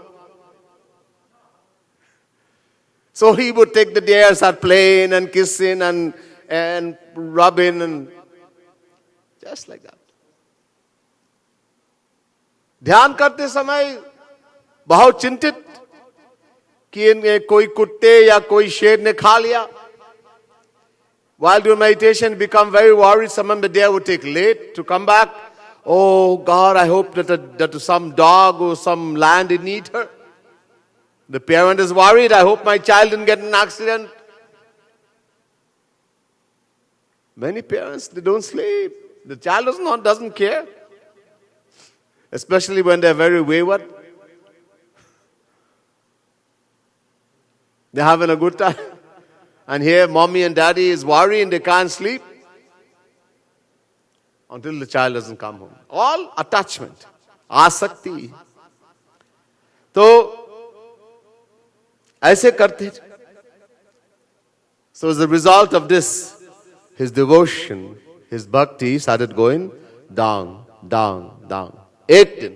So he would take the deer, start playing and kissing and rubbing and just like that. ध्यान करते समय बहुत चिंतित कि कोई कुत्ते या कोई शेर ने खा लिया. While doing meditation, become very worried. Someone the deer would take late to come back. Oh God, I hope that some dog or some land didn't eat her. The parent is worried. I hope my child didn't get in an accident. Many parents, they don't sleep. The child doesn't care. Especially when they're very wayward. They're having a good time. And here mommy and daddy is worrying, they can't sleep until the child doesn't come home. All attachment. Asakti. तो ऐसे करते. So as a result of this, his devotion, his bhakti started going down, down, down. एक दिन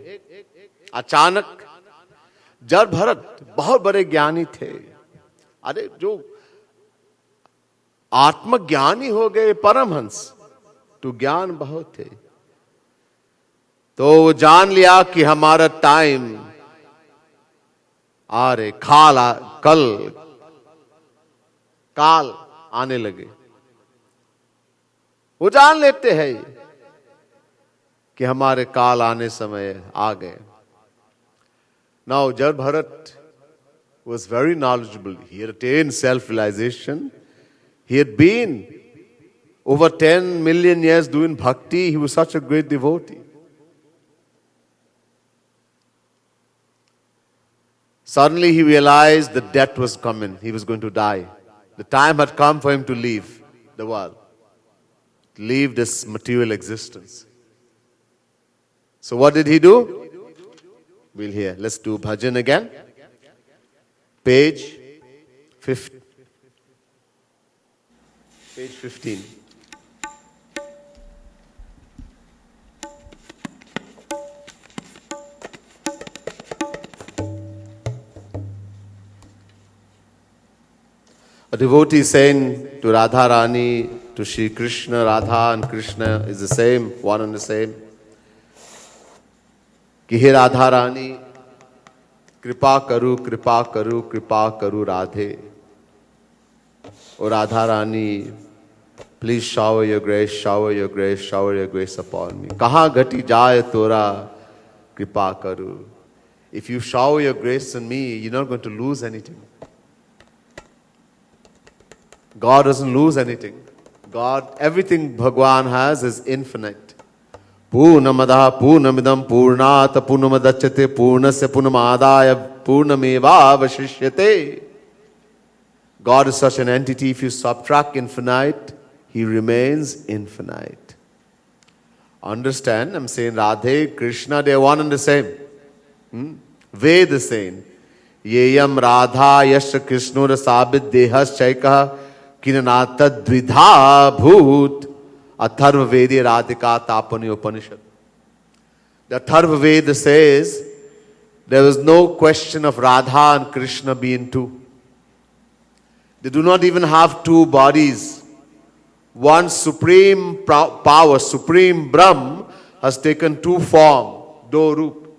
अचानक जड़ भरत बहुत बड़े ज्ञानी थे, अरे जो आत्मज्ञानी हो गए परमहंस, तो ज्ञान बहुत थे, तो वो जान लिया कि हमारा टाइम आ रहे, काल आने लगे। वो जान लेते हैं कि हमारे काल आने समय आ गए। Now Jar Bharat was very knowledgeable. He had attained self-realization. He had been over 10 million years doing bhakti. He was such a great devotee. Suddenly he realized that death was coming. He was going to die. The time had come for him to leave the world, to leave this material existence. So what did he do? We'll hear. Let's do bhajan again. Page 15. Page 15. A devotee is saying to Radha Rani, to Shri Krishna, Radha and Krishna is the same, one and the same. कि हे राधा रानी कृपा करू कृपा करू कृपा करू Radhe, or Radha Rani, please shower your grace, shower your grace, shower your grace upon me. कहाँ घटी जाए तोरा कृपा करू. If you shower your grace on me, you're not going to lose anything. God doesn't lose anything. God, everything Bhagwan has is infinite. Purnamada Purnamidam Purnat Purnamadachyate Purnasya Purnamadaya Purnameva Vashishyate. God is such an entity, if you subtract infinite, He remains infinite. Understand, I'm saying Radhe, Krishna, they are one and the same. Ved is saying, Yeyam Radha Yasha Krishnura Sabit Dehas Chaikaha Kinanata Dvidha Bhut Atharva Vedi Radhika Tapani Upanishad. The Atharva Veda says there is no question of Radha and Krishna being two. They do not even have two bodies. One supreme power, supreme Brahm, has taken two forms, do roop.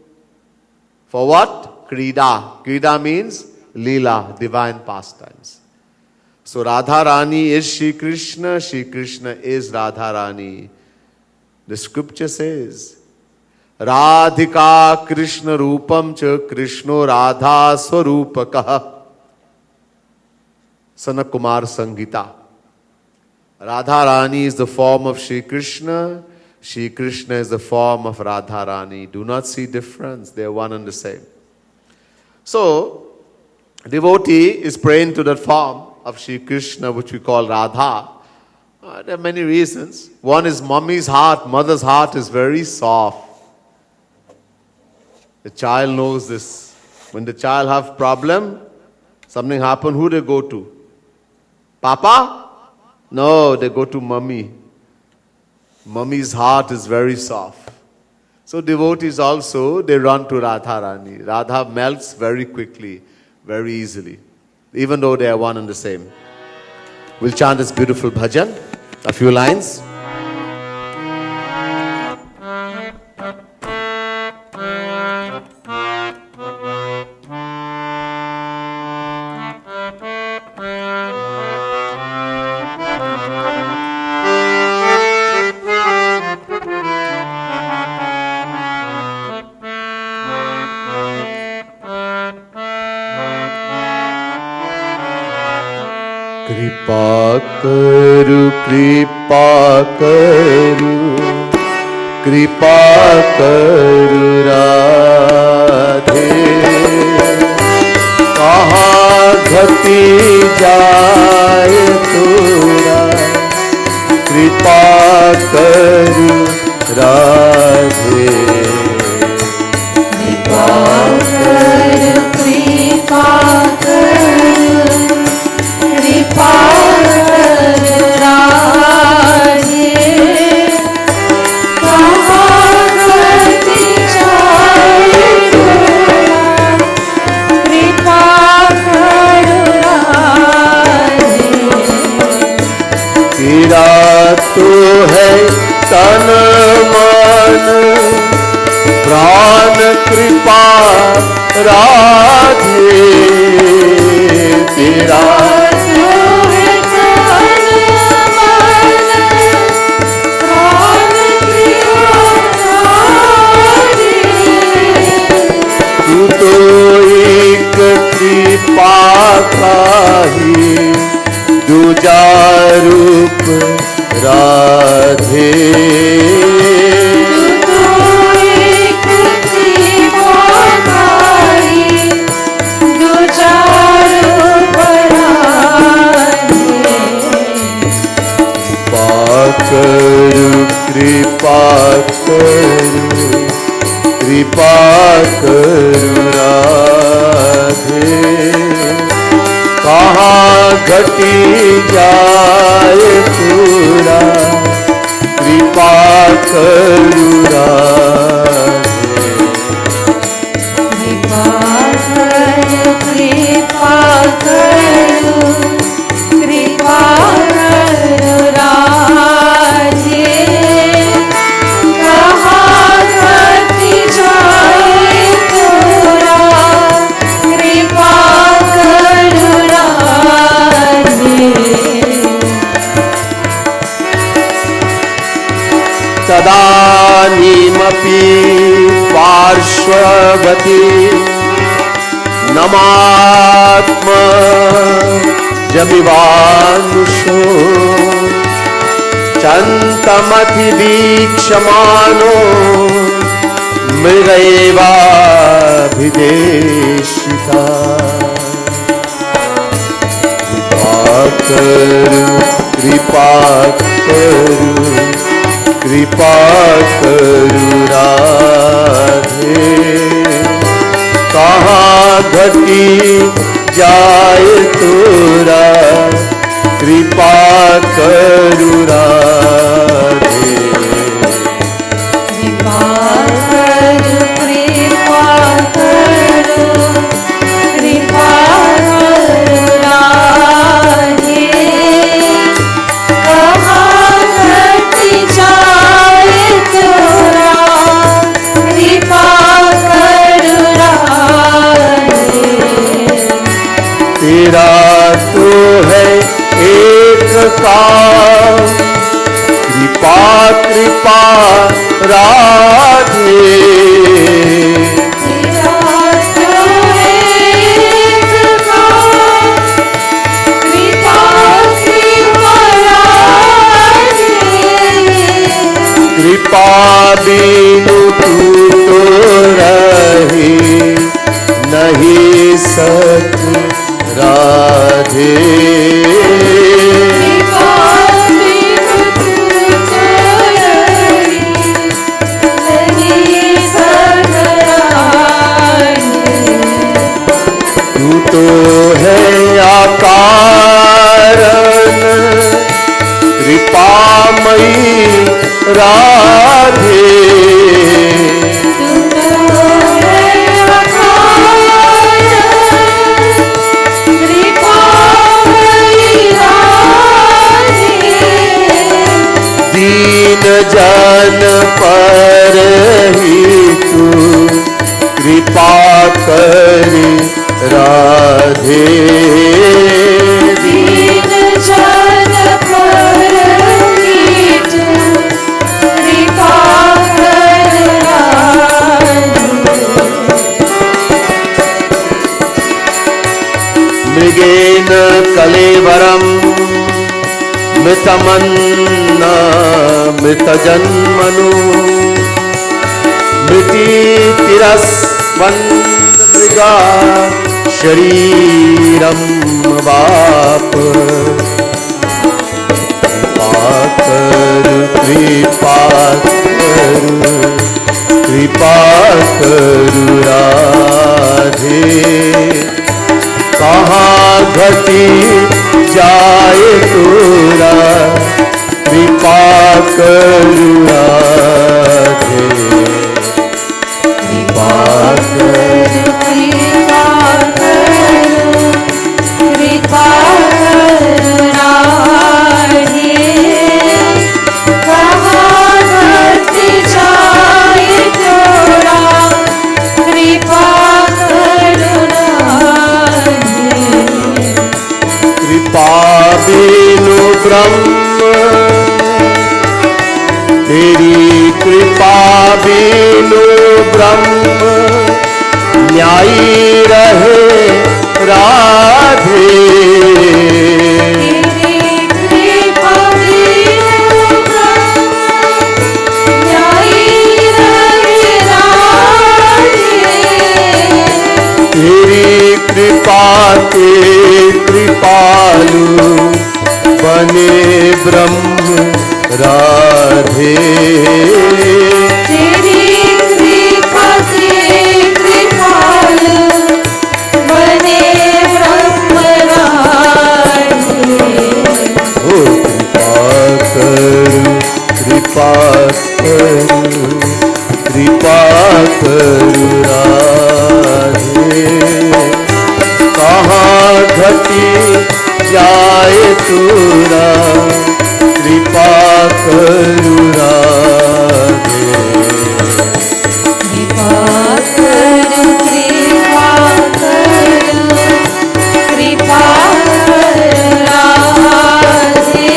For what? Krida. Krida means Leela, divine pastimes. So Radha Rani is Shri Krishna is Radha Rani. The scripture says, Radhika Krishna Rupam cha Krishno Radha Swarupakaha. Sanakumar Sangita. Radha Rani is the form of Shri Krishna is the form of Radha Rani. Do not see difference, they are one and the same. So, devotee is praying to that form of Shri Krishna, which we call Radha. There are many reasons. One is mommy's heart, mother's heart is very soft. The child knows this. When the child have problem, something happen, who they go to? Papa? No, they go to mommy. Mommy's heart is very soft. So devotees also, they run to Radha Rani. Radha melts very quickly, very easily, even though they are one and the same. We'll chant this beautiful bhajan, a few lines. कृपा करु राधे, कहाँ घटी जाए तोरा कृपा करु राधे, कृपा कृपा कर तो है तन मन प्राण कृपा राधे तेरा तू तो एक कृपा का ही दूजा रूप राधे कृपा करू राधे कहाँ घटी जाए पूरा कृपा करू राधे कृपा करो राधे कहाँ घटी जाए तोरा कृपा करो राधे तदानीमपि पार्श्ववती नमात्म जमिवानुषो चन्तमतिवीक्षमानो मृगैवाभिदेशिता कृपा करू राधे कहाँ घटी जाए तोरा कृपा करू राधे कृपा करो राधे कहाँ घटी जाए तोरा कृपा करो राधे तेरा तो है एक काम कृपा राधे कृपा बिनु तू तो रही नहीं सकी राधे तू तो है आकारण कृपामयी राधे दीन जन पर ही तू कृपा करी राधे दीन जन पर ही तू कृपा कर राधे मृगेन कलेवरम मृतमन्न मृतजन्मनु मृतिरस्वन् मृगा शरीरम वाप कृपा करू राधे कहाँ घटी जाए तोरा कृपा करू राधे कृपा ब्रह्म तेरी कृपा बिनु ब्रह्म न्यायी रहे राधे। तेरी कृपा के कृपालु बने ब्रह्म राधे। तेरी कृपा से कृपालु बने ब्रह्म राधे। ओ कृपा करू कृपा करू राधे। कहाँ घटी जाए तोरा कृपा करू राधे। कृपा करू कृपा करू कृपा करू राधे।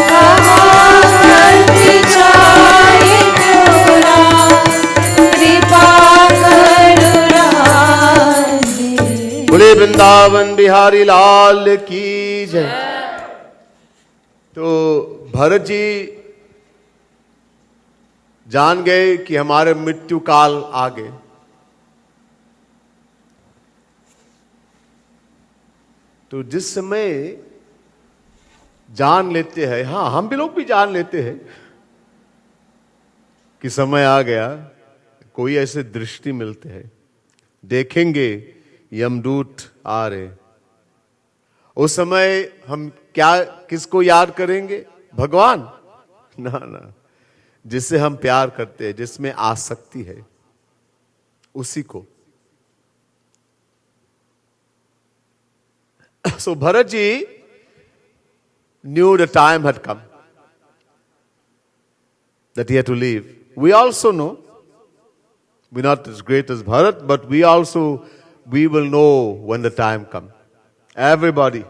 कहाँ घट जाए तोरा कृपा करू राधे। बोले वृंदावन बिहारी लाल की जय। तो भरत जी जान गए कि हमारे मृत्यु काल आ गए। तो जिस समय जान लेते हैं, हाँ हम भी लोग भी जान लेते हैं कि समय आ गया, कोई ऐसे दृष्टि मिलते हैं, देखेंगे यमदूत आ रहे, उस समय हम क्या किसको याद करेंगे? भगवान? ना ना, जिससे हम प्यार करते हैं, जिसमें आसक्ति है, उसी को। So Bharat ji knew the time had come that he had to leave. We also know, we're not as great as Bharat, but we will know when the time comes. Everybody.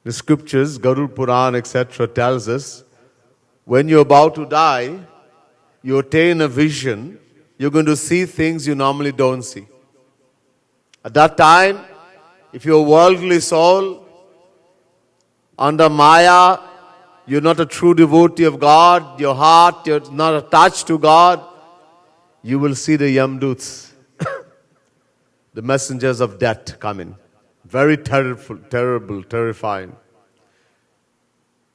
The scriptures, Garud Puran, etc. tells us, when you're about to die, you attain a vision, you're going to see things you normally don't see. At that time, if you're a worldly soul, under Maya, you're not a true devotee of God, your heart, you're not attached to God, you will see the Yamduts, the messengers of death coming. Very terrible, terrifying.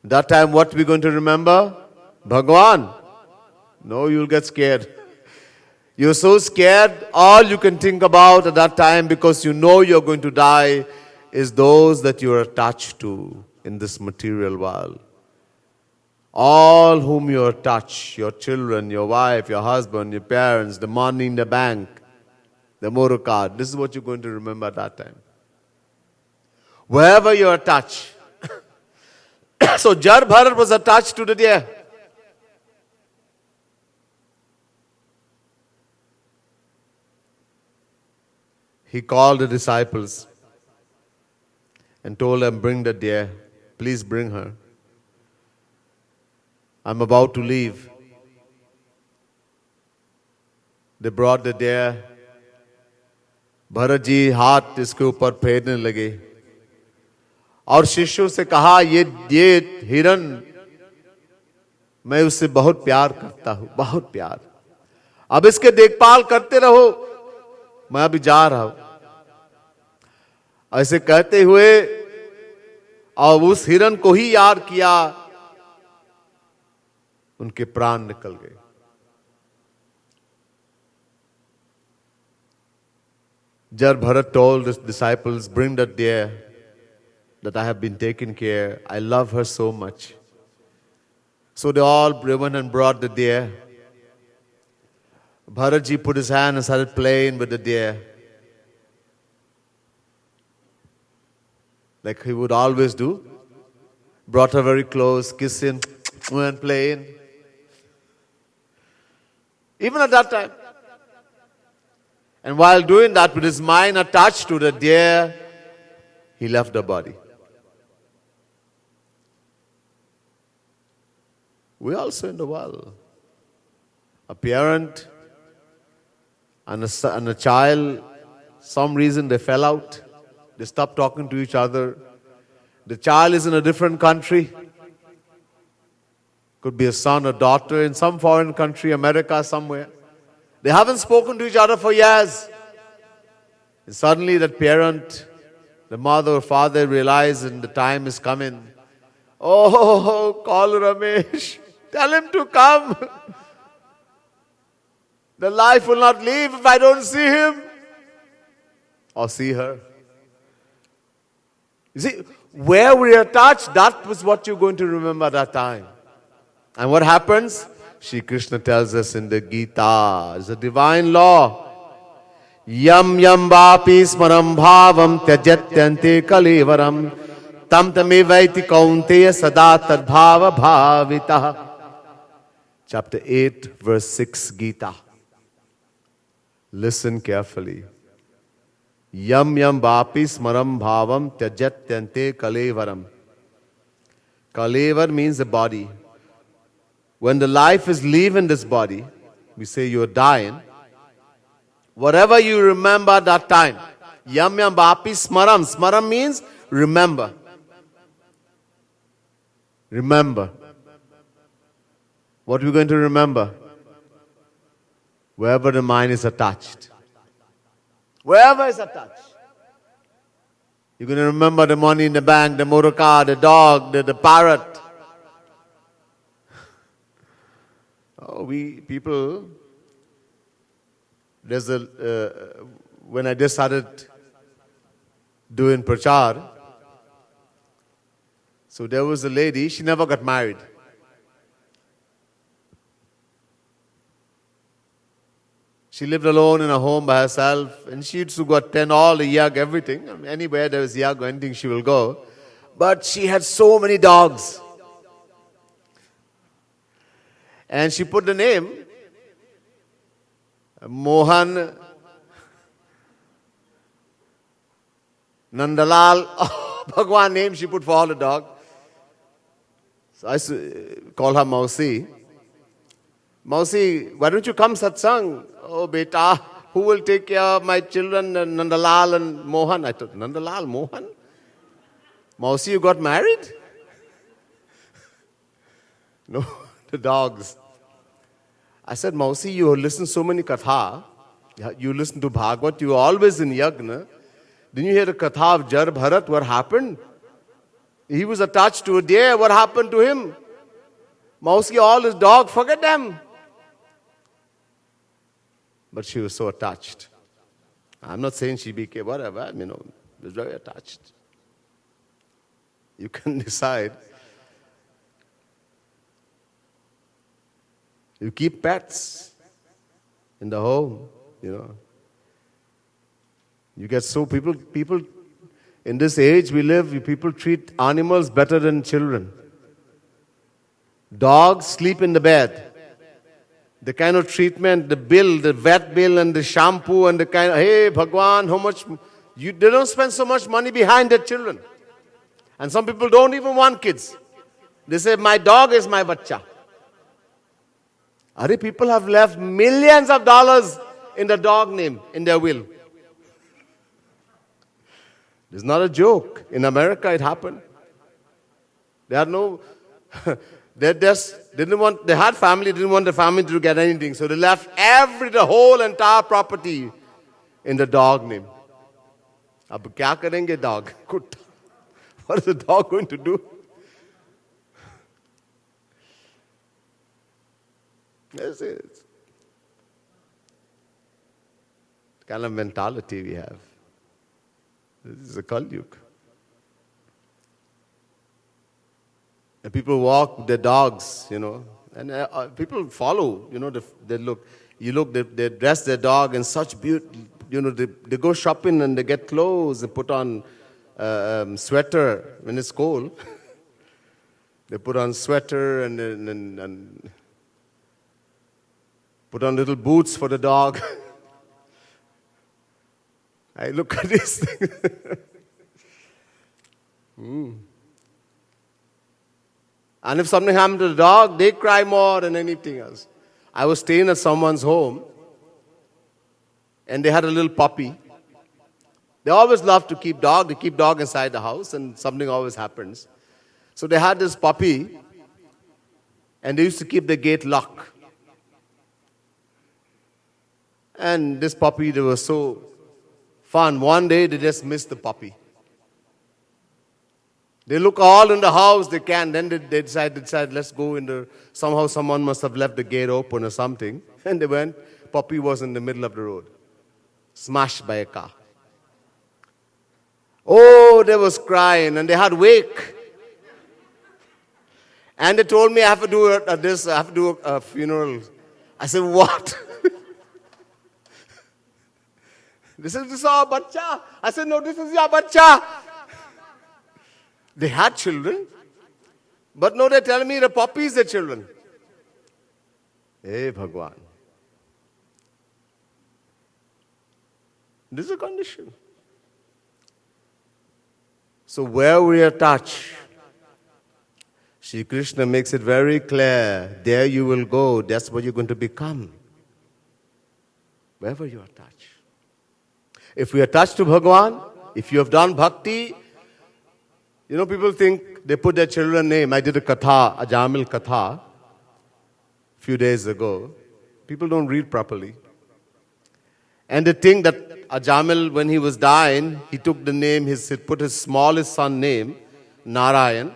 That time, what we're going to remember? Bhagwan. No, you'll get scared. You're so scared, all you can think about at that time, because you know you're going to die, is those that you're attached to in this material world. All whom you're attached, your children, your wife, your husband, your parents, the money in the bank, the motor car, this is what you're going to remember at that time. Wherever you're attached. So Jar Bharat was attached to the deer. He called the disciples and told them, bring the deer. Please bring her. I'm about to leave. They brought the deer. Bharat ji हाथ इसके ऊपर फेरने लगे और शिष्यों से कहा, ये हिरण, मैं उससे बहुत प्यार करता हूं, बहुत प्यार। अब इसके देखभाल करते रहो, मैं अभी जा रहा हूं। ऐसे कहते हुए और उस हिरण को ही याद किया, उनके प्राण निकल गए। Jar Bharat told his disciples, bring that deer that I have been taking care. I love her so much. So they all went and brought the deer. Bharat ji put his hand and started playing with the deer, like he would always do. Brought her very close, kissing and playing. Even at that time. And while doing that, with his mind attached to the deer, he left the body. We also in the world. A parent and a child, some reason they fell out. They stopped talking to each other. The child is in a different country. Could be a son or daughter in some foreign country, America, somewhere. They haven't spoken to each other for years. And suddenly that parent, the mother or father realize and the time is coming. Oh, call Ramesh. Tell him to come. The life will not leave if I don't see him or see her. You see, where we are touched, that was what you're going to remember that time. And what happens? Shri Krishna tells us in the Gita, it's a divine law. Yam yam vapi smaram bhavam tyajatyante kalevaram tam tamevaiti kaunteya sada tadbhava bhavitah. Chapter 8, verse 6, Gita. Listen carefully. Yam yam vapi smaram bhavam tyajatyante kalevaram. Kalevar means the body. When the life is leaving this body, we say you're dying. Whatever you remember that time. Yam yam vapi smaram. Smaram means remember. Remember. What are we going to remember? Wherever the mind is attached. Wherever it's attached. You're going to remember the money in the bank, the motor car, the dog, the parrot. Oh, when I just started doing prachar, so there was a lady, she never got married. She lived alone in a home by herself, and she used to go attend all the yag, everything. I mean, anywhere there was yag or anything, she will go. But she had so many dogs. And she put the name, Mohan, Nandalal, Bhagwan name she put for all the dogs. So I used to call her Mausi. Mausi, why don't you come satsang? Oh, beta, who will take care of my children, Nandalal and Mohan? I thought, Nandalal, Mohan? Mausi, you got married? No, the dogs. I said, Mausi, you listen so many katha. You listen to Bhagavat, you are always in yagna. Didn't you hear the katha of Jar Bharat? What happened? He was attached to a deer. What happened to him? Mausi, all his dogs, forget them. But she was so attached. I'm not saying she became whatever, was very attached. You can decide. You keep pets in the home, You get so people in this age we live, people treat animals better than children. Dogs sleep in the bed. The kind of treatment, the bill, the vet bill and the shampoo and the kind of, hey, Bhagwan, how much, they don't spend so much money behind their children. And some people don't even want kids. They say, my dog is my bacha. People have left millions of dollars in the dog name, in their will. It's not a joke. In America, it happened. They had no... They just didn't want, they had family, didn't want the family to get anything. So they left the whole entire property in the dog name. Ab kya karenge dog? What is the dog going to do? Yes, it's the kind of mentality we have. This is a Kali Yuga. And people walk with their dogs, and people follow, they look. They dress their dog in such beauty, they go shopping and they get clothes, they put on sweater when it's cold. They put on sweater and put on little boots for the dog. I look at this thing. And if something happened to the dog, they cry more than anything else. I was staying at someone's home, and they had a little puppy. They always love to keep dog. They keep dog inside the house, and something always happens. So they had this puppy, and they used to keep the gate locked. And this puppy, they were so fun. One day, they just missed the puppy. They look all in the house, they can. Then they decide, let's go in there. Somehow someone must have left the gate open or something. And they went, puppy was in the middle of the road, smashed by a car. Oh, they was crying, and they had wake. And they told me I have to do a funeral. I said, what? This is our bacha. I said, no, this is your bacha. They had children, but no, they're telling me the puppy is their children. Hey, Bhagwan. This is a condition. So where we attach, Shri Krishna makes it very clear, there you will go, that's what you're going to become. Wherever you attach. If we attach to Bhagwan, if you have done bhakti, you know, people think they put their children name. I did a katha, a Jamil katha, a few days ago. People don't read properly. And they think that Ajamil, when he was dying, he took the name, he put his smallest son name, Narayan.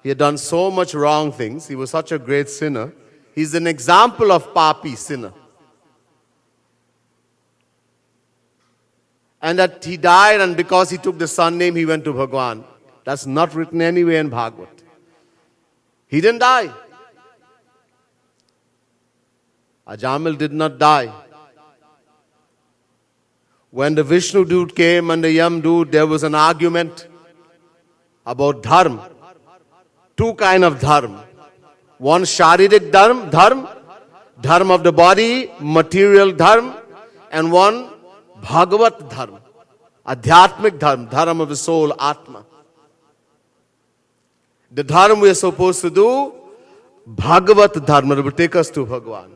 He had done so much wrong things. He was such a great sinner. He's an example of papi, sinner. And that he died, and because he took the son name, he went to Bhagwan. That's not written anywhere in Bhagavat. He didn't die. Ajamil did not die. When the Vishnu dude came and the Yam dude, there was an argument about dharma. Two kinds of dharma. One sharirik dharma of the body, material dharma, and one Bhagavat dharma, adhyatmic dharma of the soul, Atma. The dharma we are supposed to do, Bhagavat dharma, will take us to Bhagwan.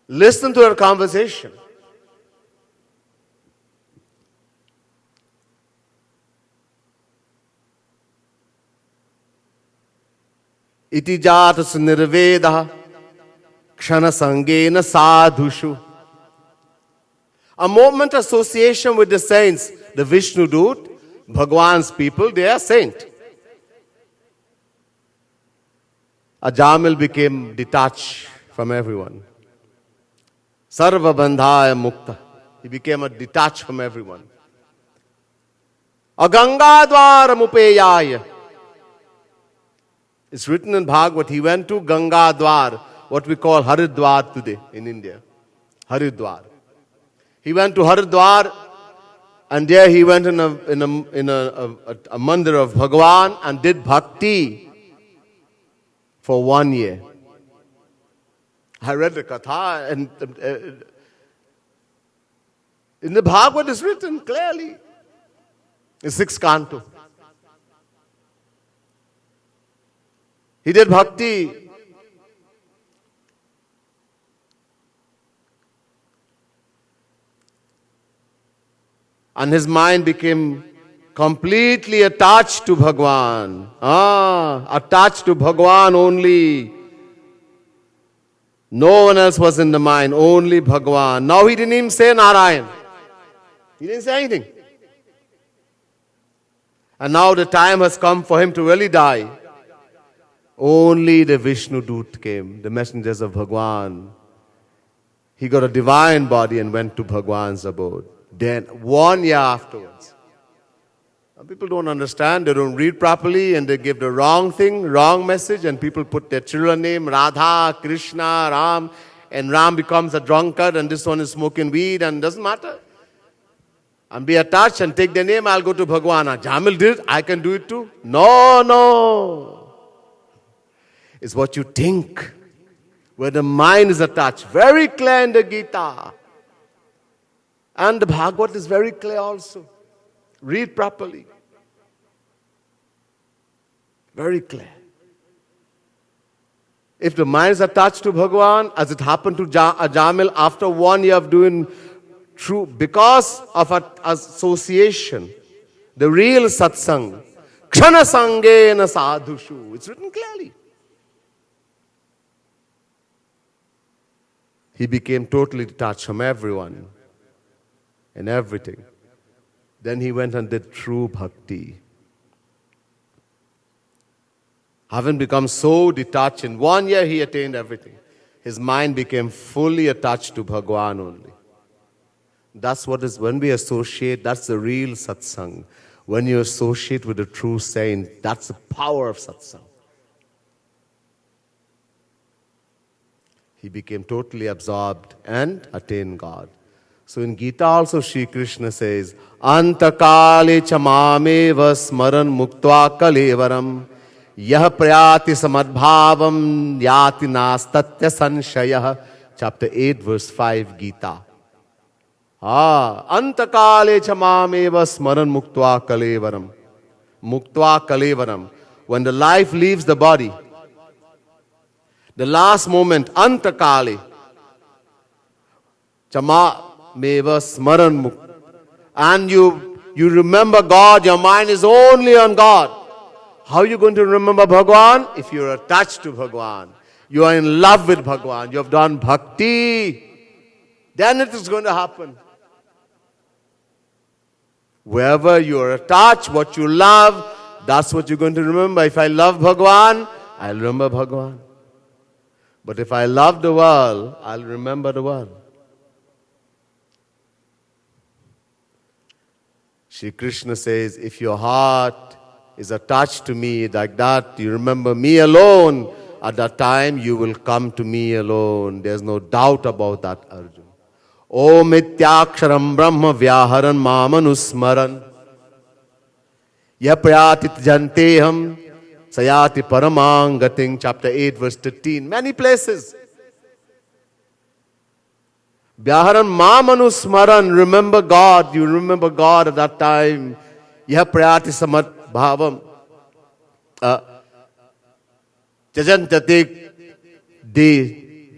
Listen to our conversation. Iti jatas nirveda kshana sangena sadhushu. A moment association with the saints, the Vishnu Dut, Bhagwan's people, they are saint. Ajamil became detached from everyone. Sarva bandhaya mukta. He became detached from everyone. Agangadwara mupeyaya. It's written in Bhagavat, he went to Gangadwar, what we call Haridwar today in India. Haridwar. He went to Haridwar, and there he went in a mandir of Bhagwan and did bhakti for 1 year. I read the katha, and in the Bhagavad is written clearly. In 6th canto. He did bhakti. And his mind became completely attached to Bhagwan. Attached to Bhagwan only. No one else was in the mind, only Bhagwan. Now he didn't even say Narayan. He didn't say anything. And now the time has come for him to really die. Only the Vishnu Dut came, the messengers of Bhagwan. He got a divine body and went to Bhagwan's abode. Then 1 year afterwards. Some people don't understand, they don't read properly, and they give the wrong thing, wrong message, and people put their children name, Radha, Krishna, Ram, and Ram becomes a drunkard, and this one is smoking weed, and doesn't matter. And be attached and take their name, I'll go to Bhagwan. Jamil did it, I can do it too. No. It's what you think, where the mind is attached. Very clear in the Gita. And the Bhagavat is very clear also. Read properly. Very clear. If the mind is attached to Bhagavan, as it happened to Jamil after 1 year of doing true, because of association, the real satsang, kshana sangena sadhushu, it's written clearly. He became totally detached from everyone and everything. Then he went and did true bhakti. Having become so detached, in 1 year he attained everything. His mind became fully attached to Bhagavan only. That's what is, when we associate, that's the real satsang. When you associate with a true saint, that's the power of satsang. He became totally absorbed and attained God. So in Gita also Shri Krishna says, Antakale chamameva smaran muktva kalevaram yah prayati samadbhavam yati nastatya sanshayah. Chapter 8 verse 5 Gita. Antakale chamameva smaran muktva kalevaram. Muktva kalevaram. When the life leaves the body, the last moment, antakali, chama meva smaran muk, and you remember God, your mind is only on God. How are you going to remember Bhagavan? If you're attached to Bhagavan, you are in love with Bhagavan, you have done bhakti, then it is going to happen. Wherever you are attached, what you love, that's what you're going to remember. If I love Bhagavan, I'll remember Bhagavan. But if I love the world, I'll remember the world. Shri Krishna says, if your heart is attached to me like that, you remember me alone, at that time you will come to me alone. There's no doubt about that, Arjun. Om Mityaksharam Brahma Vyaharan Mamanusmaran Yaprayatit Janteham Sayati Paramangating, chapter 8, verse 13. Many places. Vyaharan Mamanusmaran, remember God. You remember God at that time. Yaprayati Samat Bhavam. Jajantatik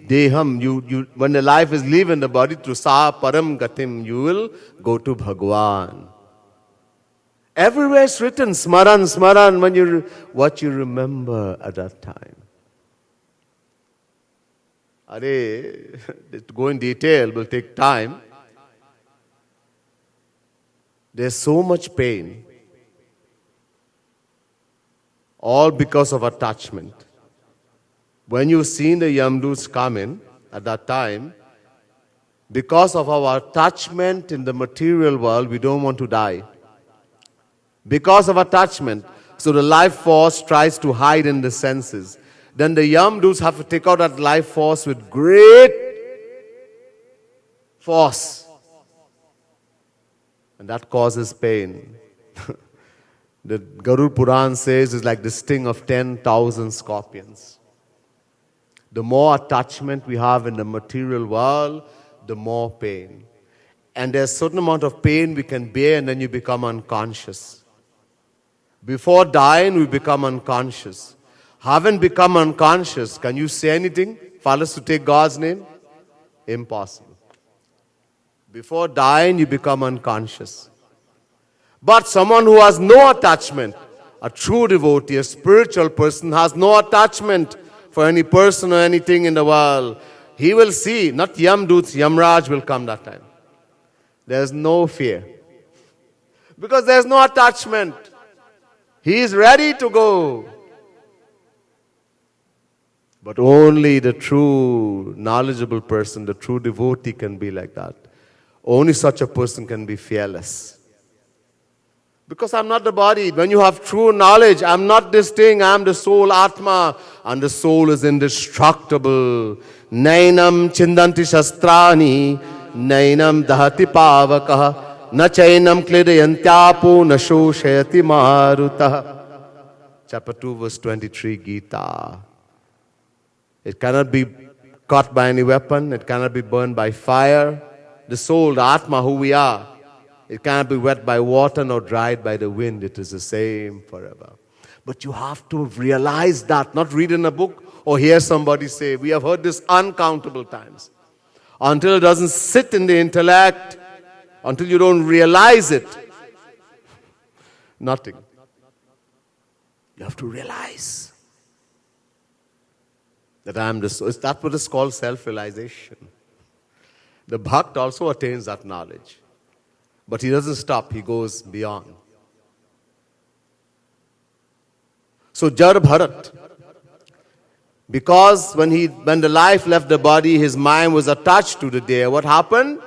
Deham. You, when the life is leaving the body, through Sa Param Gatim, you will go to Bhagavan. Everywhere it's written, smaran, smaran, when what you remember at that time. To go in detail will take time. There's so much pain. All because of attachment. When you've seen the Yamdus come in at that time, because of our attachment in the material world, we don't want to die. Because of attachment. So the life force tries to hide in the senses. Then the Yamdus have to take out that life force with great force. And that causes pain. The Garuda Puran says it's like the sting of 10,000 scorpions. The more attachment we have in the material world, the more pain. And there's a certain amount of pain we can bear, and then you become unconscious. Before dying, we become unconscious. Haven't become unconscious, can you say anything for us to take God's name? Impossible. Before dying, you become unconscious. But someone who has no attachment, a true devotee, a spiritual person, has no attachment for any person or anything in the world. He will see, not Yamduts, Yamraj will come that time. There's no fear. Because there's no attachment. He is ready to go. But only the true knowledgeable person, the true devotee can be like that. Only such a person can be fearless. Because I'm not the body. When you have true knowledge, I'm not this thing, I'm the soul, Atma. And the soul is indestructible. Nainam chindanti shastrani, nainam dahati pavakaha. Na chainam klidayantyapo na shoshayati marutah. Chapter 2, verse 23, Gita. It cannot be caught by any weapon. It cannot be burned by fire. The soul, the Atma, who we are, it cannot be wet by water nor dried by the wind. It is the same forever. But you have to realize that, not read in a book or hear somebody say. We have heard this uncountable times. Until it doesn't sit in the intellect, until you don't realize it, nothing. You have to realize that I am this. That's what is called self-realization. The Bhakt also attains that knowledge. But he doesn't stop, he goes beyond. So Jar Bharat, because when the life left the body, his mind was attached to the deer. What happened?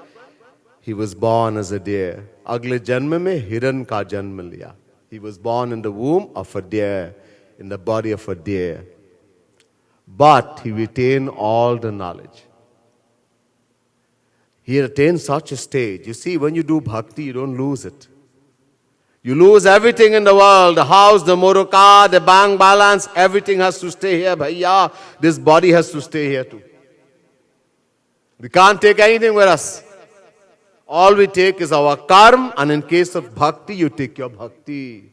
He was born as a deer. Agle janma mein hiran ka janma liya. He was born in the womb of a deer, in the body of a deer. But he retained all the knowledge. He attained such a stage. You see, when you do bhakti, you don't lose it. You lose everything in the world, the house, the motor car, the bank balance, everything has to stay here. Bhaiya, this body has to stay here too. We can't take anything with us. All we take is our karma, and in case of bhakti, you take your bhakti.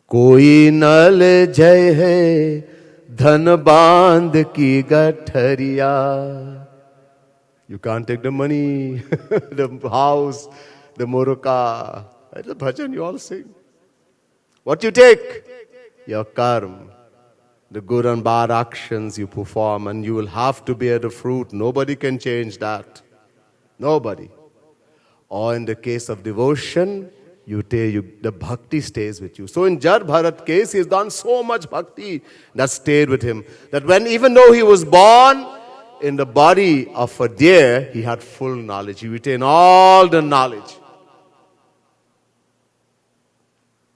Koi na le jai hai, dhan bandh ki gathariya. You can't take the money, the house, the motor car. That's a bhajan you all sing. What you take? Your karma. The good and bad actions you perform, and you will have to bear the fruit. Nobody can change that. Nobody. Or in the case of devotion, the bhakti stays with you. So in Jar Bharat case, he has done so much bhakti that stayed with him. That even though he was born in the body of a deer, he had full knowledge. He retained all the knowledge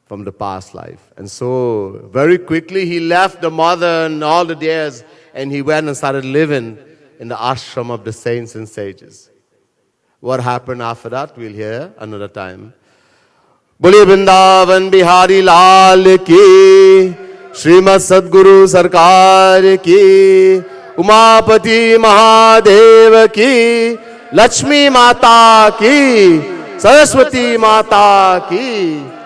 from the past life. And so, very quickly, he left the mother and all the deers, and he went and started living in the ashram of the saints and sages. What happened after that, we'll hear another time. Boli Vrindavan Bihari Lal ki, Shrimat Sadguru Sarkar ki, Umapati Mahadev ki, Lakshmi Mata ki, Saraswati Mata ki.